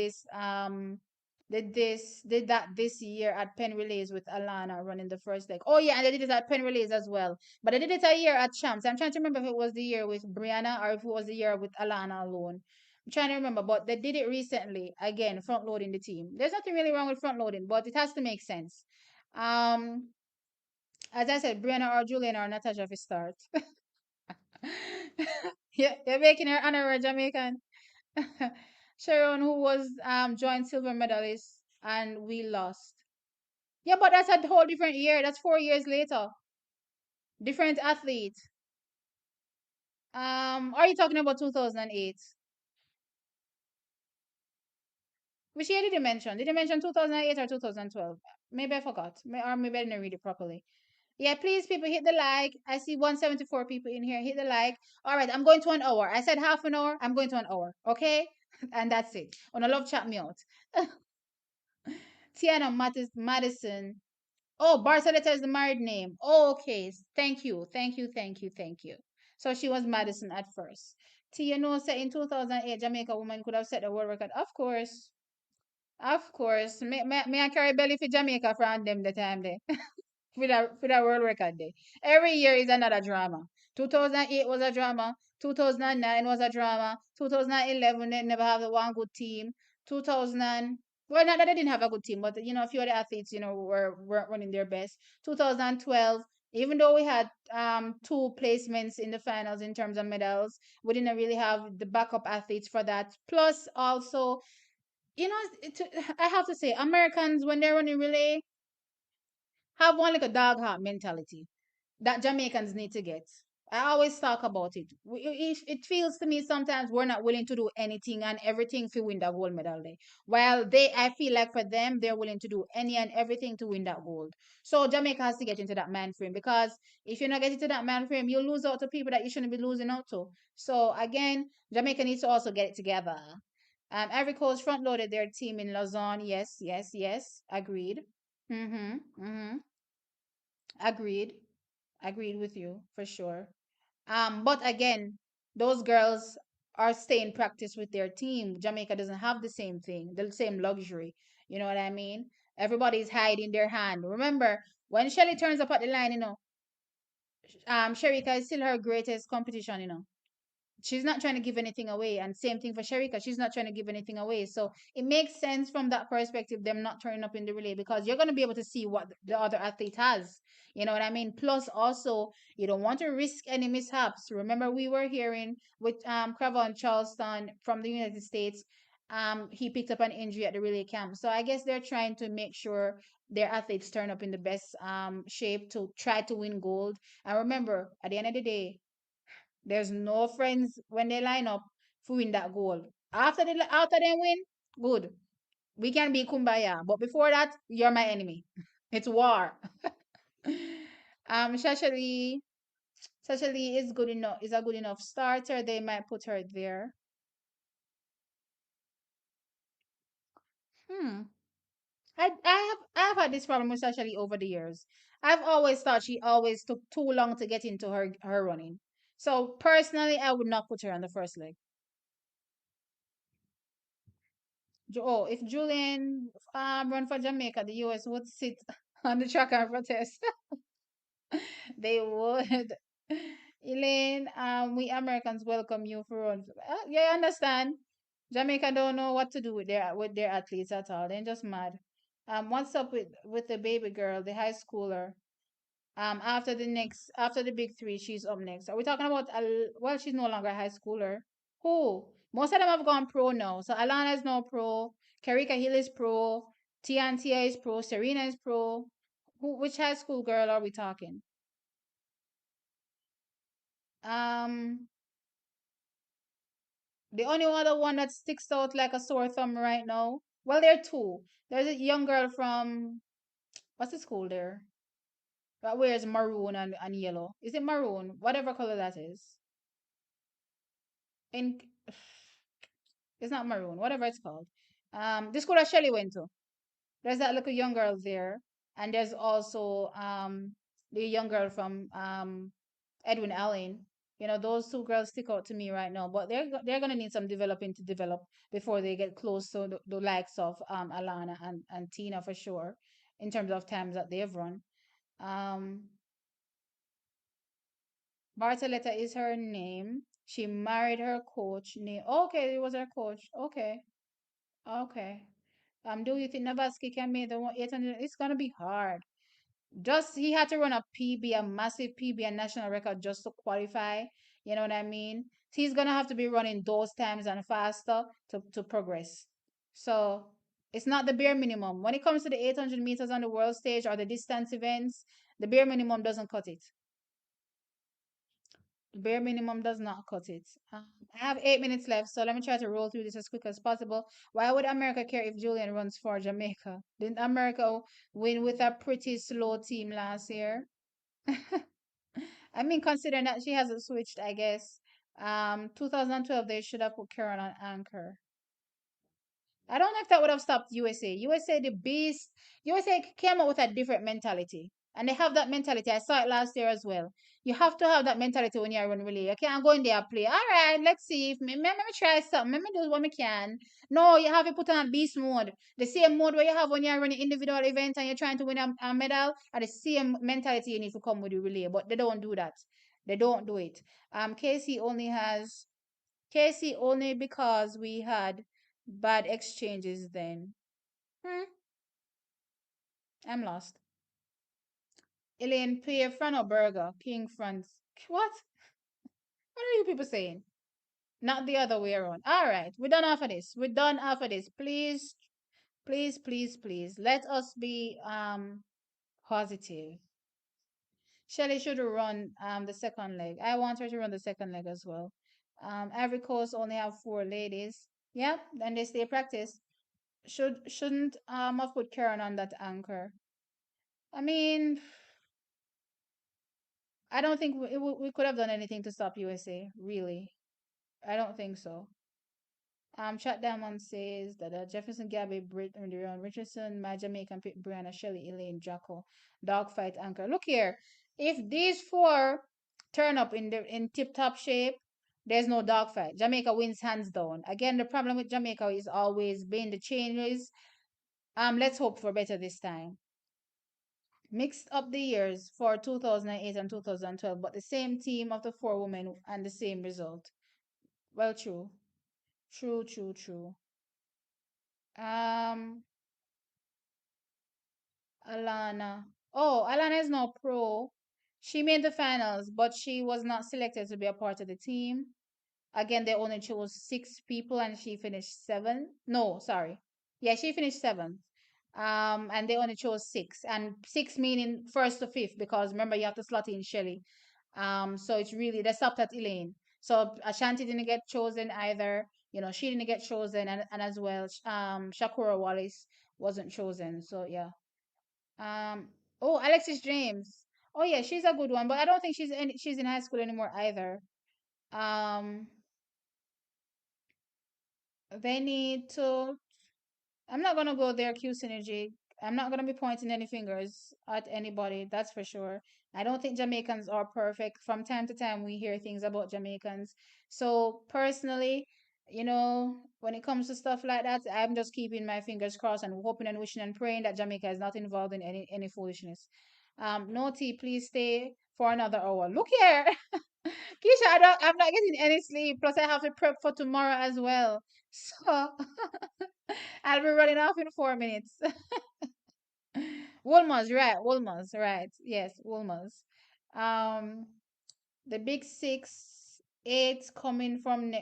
that this year at Penn Relays with Alana running the first leg. Oh yeah, and they did it at Penn Relays as well. But they did it a year at Champs. I'm trying to remember if it was the year with Brianna or if it was the year with Alana alone. I'm trying to remember, but they did it recently. Again, front loading the team. There's nothing really wrong with front loading, but it has to make sense. Um, as I said, Brianna or Julian or Natasha if start. Yeah, you're making her honorary Jamaican. Sharon, who was joint silver medalist, and we lost. Yeah, but that's a whole different year. That's 4 years later. Different athlete. Are you talking about 2008? Which year did you mention? Did you mention 2008 or 2012? Maybe I forgot. Or maybe I didn't read it properly. Yeah, please, people, hit the like. I see 174 people in here. Hit the like. All right, I'm going to an hour. I said half an hour. I'm going to an hour. Okay? And that's it. On a love chat me out. Tiana Madison. Oh, Barceletta is the married name. Oh, okay. Thank you. Thank you. Thank you. Thank you. So she was Madison at first. Tia knows that in 2008, Jamaica woman could have set the world record. Of course. Of course. Me I carry belly for Jamaica from them the time there. For that world record day. Every year is another drama. 2008 was a drama. 2009 was a drama. 2011 they never have the one good team. 2000, well, not that they didn't have a good team, but a few of the athletes weren't running their best. 2012, even though we had two placements in the finals in terms of medals, we didn't really have the backup athletes for that. Plus, also, I have to say, Americans when they're running relay have one like a dog heart mentality that Jamaicans need to get. I always talk about it. It feels to me sometimes we're not willing to do anything and everything to win that gold medal day. While I feel like for them, they're willing to do any and everything to win that gold. So Jamaica has to get into that man frame because if you're not getting to that man frame, you lose out to people that you shouldn't be losing out to. So again, Jamaica needs to also get it together. Every coach front loaded their team in Lausanne. Yes, yes, yes. Agreed. Mm-hmm. Mm-hmm. Agreed. Agreed with you for sure. But again, those girls are staying practice with their team. Jamaica doesn't have the same thing, the same luxury. You know what I mean? Everybody's hiding their hand. Remember, when Shelly turns up at the line, Sherika is still her greatest competition, she's not trying to give anything away. And same thing for Sherika. She's not trying to give anything away. So it makes sense from that perspective, them not turning up in the relay because you're going to be able to see what the other athlete has. You know what I mean? Plus, also, you don't want to risk any mishaps. Remember, we were hearing with Cravon Charleston from the United States. He picked up an injury at the relay camp. So I guess they're trying to make sure their athletes turn up in the best shape to try to win gold. And remember, at the end of the day, there's no friends when they line up to win that goal. After they win, good. We can be kumbaya. But before that, you're my enemy. It's war. Shashali is good enough. Is a good enough starter. They might put her there. Hmm. I have had this problem with Shashali over the years. I've always thought she always took too long to get into her running. So personally, I would not put her on the first leg. If Julian run for Jamaica, the US would sit on the track and protest. They would. Elaine, we Americans welcome you for run. Yeah, I understand. Jamaica don't know what to do with their athletes at all. They're just mad. What's up with the baby girl, the high schooler? After the big three, she's up next. Are we talking about? Well, she's no longer a high schooler. Who? Most of them have gone pro now. So Alana is now pro. Karika Hill is pro. Tiantia is pro. Serena is pro. Which high school girl are we talking? Um, the only other one that sticks out like a sore thumb right now. Well, there are two. There's a young girl from what's the school there? That wears maroon and yellow. Is it maroon? Whatever color that is. In It's not maroon, whatever it's called. The school that Shelly went to. There's that little young girl there, and there's also the young girl from Edwin Allen. Those two girls stick out to me right now, but they're gonna need some developing to develop before they get close to the likes of Alana and Tina for sure, in terms of times that they've run. Um, Bartoletta is her name. She married her coach name. Okay, it was her coach. Okay, okay. Do you think Navaski can make the 800? It's gonna be hard. Just he had to run a PB, a massive PB, a national record just to qualify. You know what I mean? He's gonna have to be running those times and faster to progress. So it's not the bare minimum. When it comes to the 800 meters on the world stage or the distance events, the bare minimum doesn't cut it. Bare minimum does not cut it. I have 8 minutes left, so let me try to roll through this as quick as possible. Why would America care if Julian runs for Jamaica? Didn't America win with a pretty slow team last year? I mean, considering that she hasn't switched, I guess. 2012, they should have put Karen on anchor. I don't know if that would have stopped USA. USA, the beast. USA came up with a different mentality. And they have that mentality. I saw it last year as well. You have to have that mentality when you're running relay. You can't go in there and play. All right, let's see. If let me try something. Let me do what I can. No, you have to put on beast mode. The same mode where you have when you're running individual events and you're trying to win a medal. And the same mentality you need to come with the relay. But they don't do that. They don't do it. Casey only has Casey only because we had bad exchanges then. Hmm, I'm lost. Elaine, Pierre Frano Burger, King France. What? What are you people saying? Not the other way around. All right, we're done after this. We're done after this. Please, please, please, please. Let us be positive. Shelly should run the second leg. I want her to run the second leg as well. Every course only have four ladies. Yep, and they stay practice. Shouldn't have put Karen on that anchor. I mean, I don't think we could have done anything to stop USA. Really, I don't think so. Chat Diamond says that Jefferson, Gabby, Britt, and Deron Richardson, my Jamaican pick, Brianna, Shelley, Elaine, Jacko, dogfight anchor. Look here, if these four turn up in tip top shape, there's no dogfight. Jamaica wins hands down. Again, the problem with Jamaica is always been the changes. Let's hope for better this time. Mixed up the years for 2008 and 2012, but the same team of the four women and the same result. Well, true, true, true, true. Um, Alana. Oh, Alana is no pro. She made the finals, but she was not selected to be a part of the team. Again, they only chose six people and she finished seven. No, sorry. Yeah, she finished seventh. And they only chose six. And six meaning first to fifth, because remember you have to slot in Shelly. So it's really they stopped at Elaine. So Ashanti didn't get chosen either. She didn't get chosen, and as well, Shakura Wallace wasn't chosen. So yeah. Um, oh, Alexis James. Oh yeah, she's a good one, but I don't think she's in high school anymore either. Um, they need to. I'm not gonna go there, Q Synergy. I'm not gonna be pointing any fingers at anybody. That's for sure. I don't think Jamaicans are perfect. From time to time, we hear things about Jamaicans. So personally, when it comes to stuff like that, I'm just keeping my fingers crossed and hoping and wishing and praying that Jamaica is not involved in any foolishness. No tea, please stay for another hour. Look here, Keisha, I'm not getting any sleep. Plus, I have to prep for tomorrow as well. So I'll be running off in 4 minutes. Woolmers, right? Woolmers, right? Yes, Woolmers. Um, the big six, eight coming from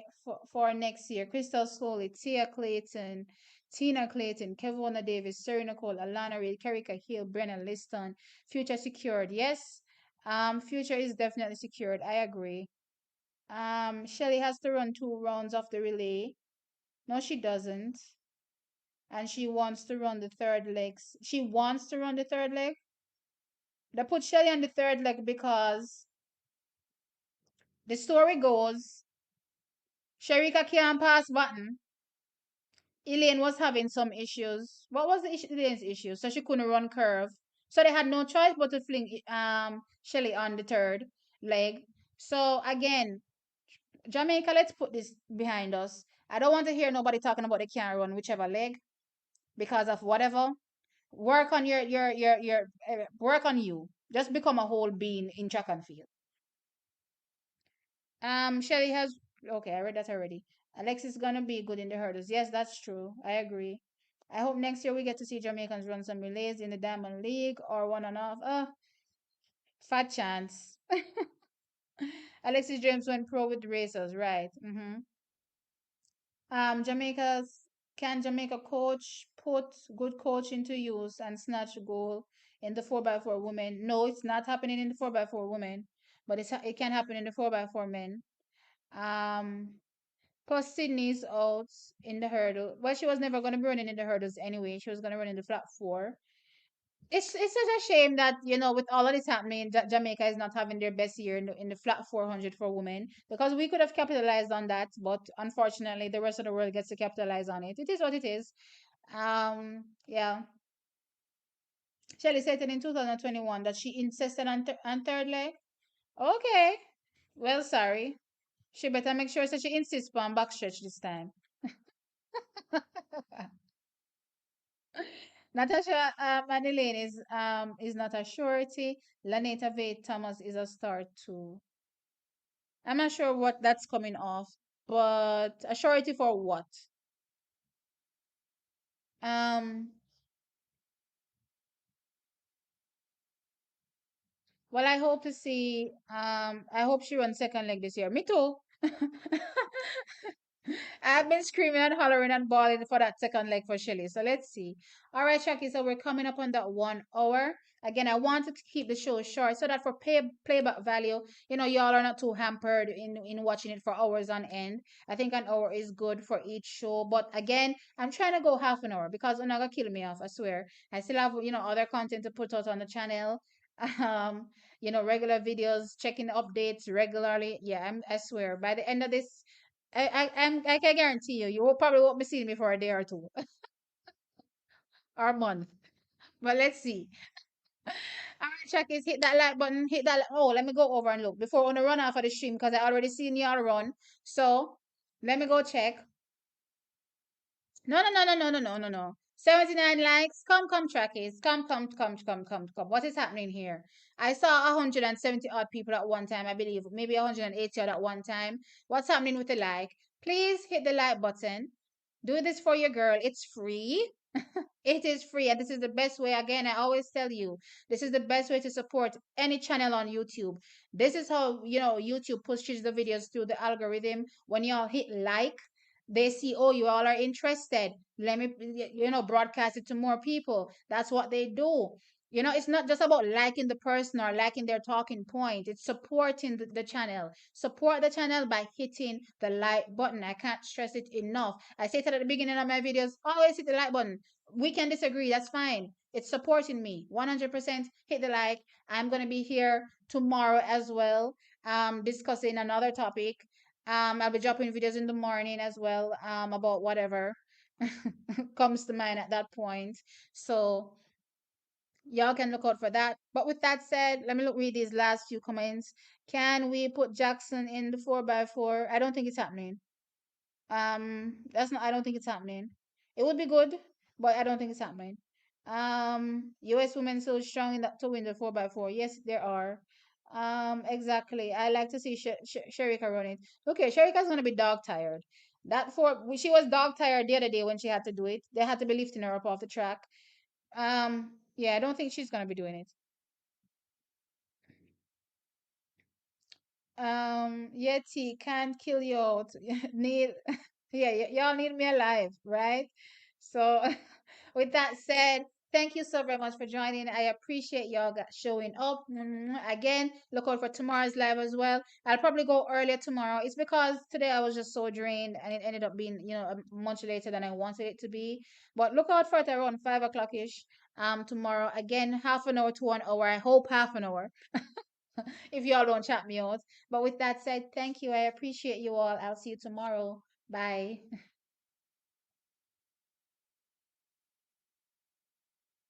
for next year. Crystal Slowly, Tia Clayton, Tina Clayton, Kevona Davis, Serena Cole, Alana Reid, Kerika Hill, Brennan Liston. Future secured, yes. Future is definitely secured. I agree. Shelly has to run 2 rounds of the relay. No, she doesn't. And she wants to run the third leg. She wants to run the third leg. They put Shelly on the third leg because the story goes Sherika can't pass button. Elaine was having some issues. What was Elaine's issue? So she couldn't run curve. So they had no choice but to fling Shelly on the third leg. So again, Jamaica, let's put this behind us. I don't want to hear nobody talking about they can't run whichever leg because of whatever. Work on your work on you. Just become a whole being in track and field. Shelly has okay, I read that already. Alex is gonna be good in the hurdles. Yes, that's true. I agree. I hope next year we get to see Jamaicans run some relays in the Diamond League or one and off. Fat chance. Alexis James went pro with the racers, right? Jamaica's can Jamaica coach put good coach into use and snatch a goal in the 4x4 women? No, it's not happening in the 4x4 women, but it can happen in the 4x4 men. Um, Plus Sydney's out in the hurdle. Well, she was never going to be running in the hurdles anyway. She was going to run in the flat four. It's such a shame that with all of this happening, Jamaica is not having their best year in the flat 400 for women, because we could have capitalized on that, but unfortunately the rest of the world gets to capitalize on it. It is what it is. Yeah. Shelly said it in 2021 that she insisted on third leg. Okay. Well, sorry. She better make sure that she insists on backstretch this time. Natasha Madeleine is not a surety. Laneta Vade Thomas is a start too. I'm not sure what that's coming off, but a surety for what? Um, well, I hope to see. I hope she runs second leg this year. Me too. I've been screaming and hollering and bawling for that second leg for Shelly. So let's see. All right, Shaki. So we're coming up on that 1 hour. Again, I want to keep the show short so that for playback value, y'all are not too hampered in watching it for hours on end. I think an hour is good for each show. But again, I'm trying to go half an hour because it's not gonna kill me off, I swear. I still have, other content to put out on the channel. Um, regular videos, checking updates regularly. Yeah, I swear by the end of this, I can guarantee you, you will probably won't be seeing me for a day or two or a month. But let's see. All right, Chuckies, hit that like button. Hit that. Oh, let me go over and look before I want to run off of the stream because I already seen y'all run. So let me go check. No, no, no, no, no, no, no, no, no. 79 likes. Come, Trackies. Come. What is happening here? I saw 170 odd people at one time, I believe. Maybe 180 odd at one time. What's happening with the like? Please hit the like button. Do this for your girl. It's free. It is free, and this is the best way. Again, I always tell you, this is the best way to support any channel on YouTube. This is how YouTube pushes the videos through the algorithm. When y'all hit like, they see, oh, you all are interested. Let me, broadcast it to more people. That's what they do. It's not just about liking the person or liking their talking point. It's supporting the channel. Support the channel by hitting the like button. I can't stress it enough. I say it at the beginning of my videos, always hit the like button. We can disagree. That's fine. It's supporting me. 100% hit the like. I'm going to be here tomorrow as well, discussing another topic. I'll be dropping videos in the morning as well, about whatever comes to mind at that point. So y'all can look out for that. But with that said, let me read these last few comments. Can we put Jackson in the 4x4? I don't think it's happening. That's not. I don't think it's happening. It would be good, but I don't think it's happening. U.S. women so strong in that to win the 4x4. Yes, there are. Exactly. I like to see Sherika run it. Okay, Sherika's gonna be dog tired. She was dog tired the other day when she had to do it. They had to be lifting her up off the track. Yeah, I don't think she's gonna be doing it. Yeti can't kill you out. Need, yeah, y'all need me alive, right? So, with that said, thank you so very much for joining. I appreciate y'all showing up. Again, look out for tomorrow's live as well. I'll probably go earlier tomorrow. It's because today I was just so drained and it ended up being, much later than I wanted it to be. But look out for it around 5 o'clock ish. Tomorrow again, half an hour to 1 hour. I hope half an hour if y'all don't chat me out. But with that said, thank you. I appreciate you all. I'll see you tomorrow. Bye.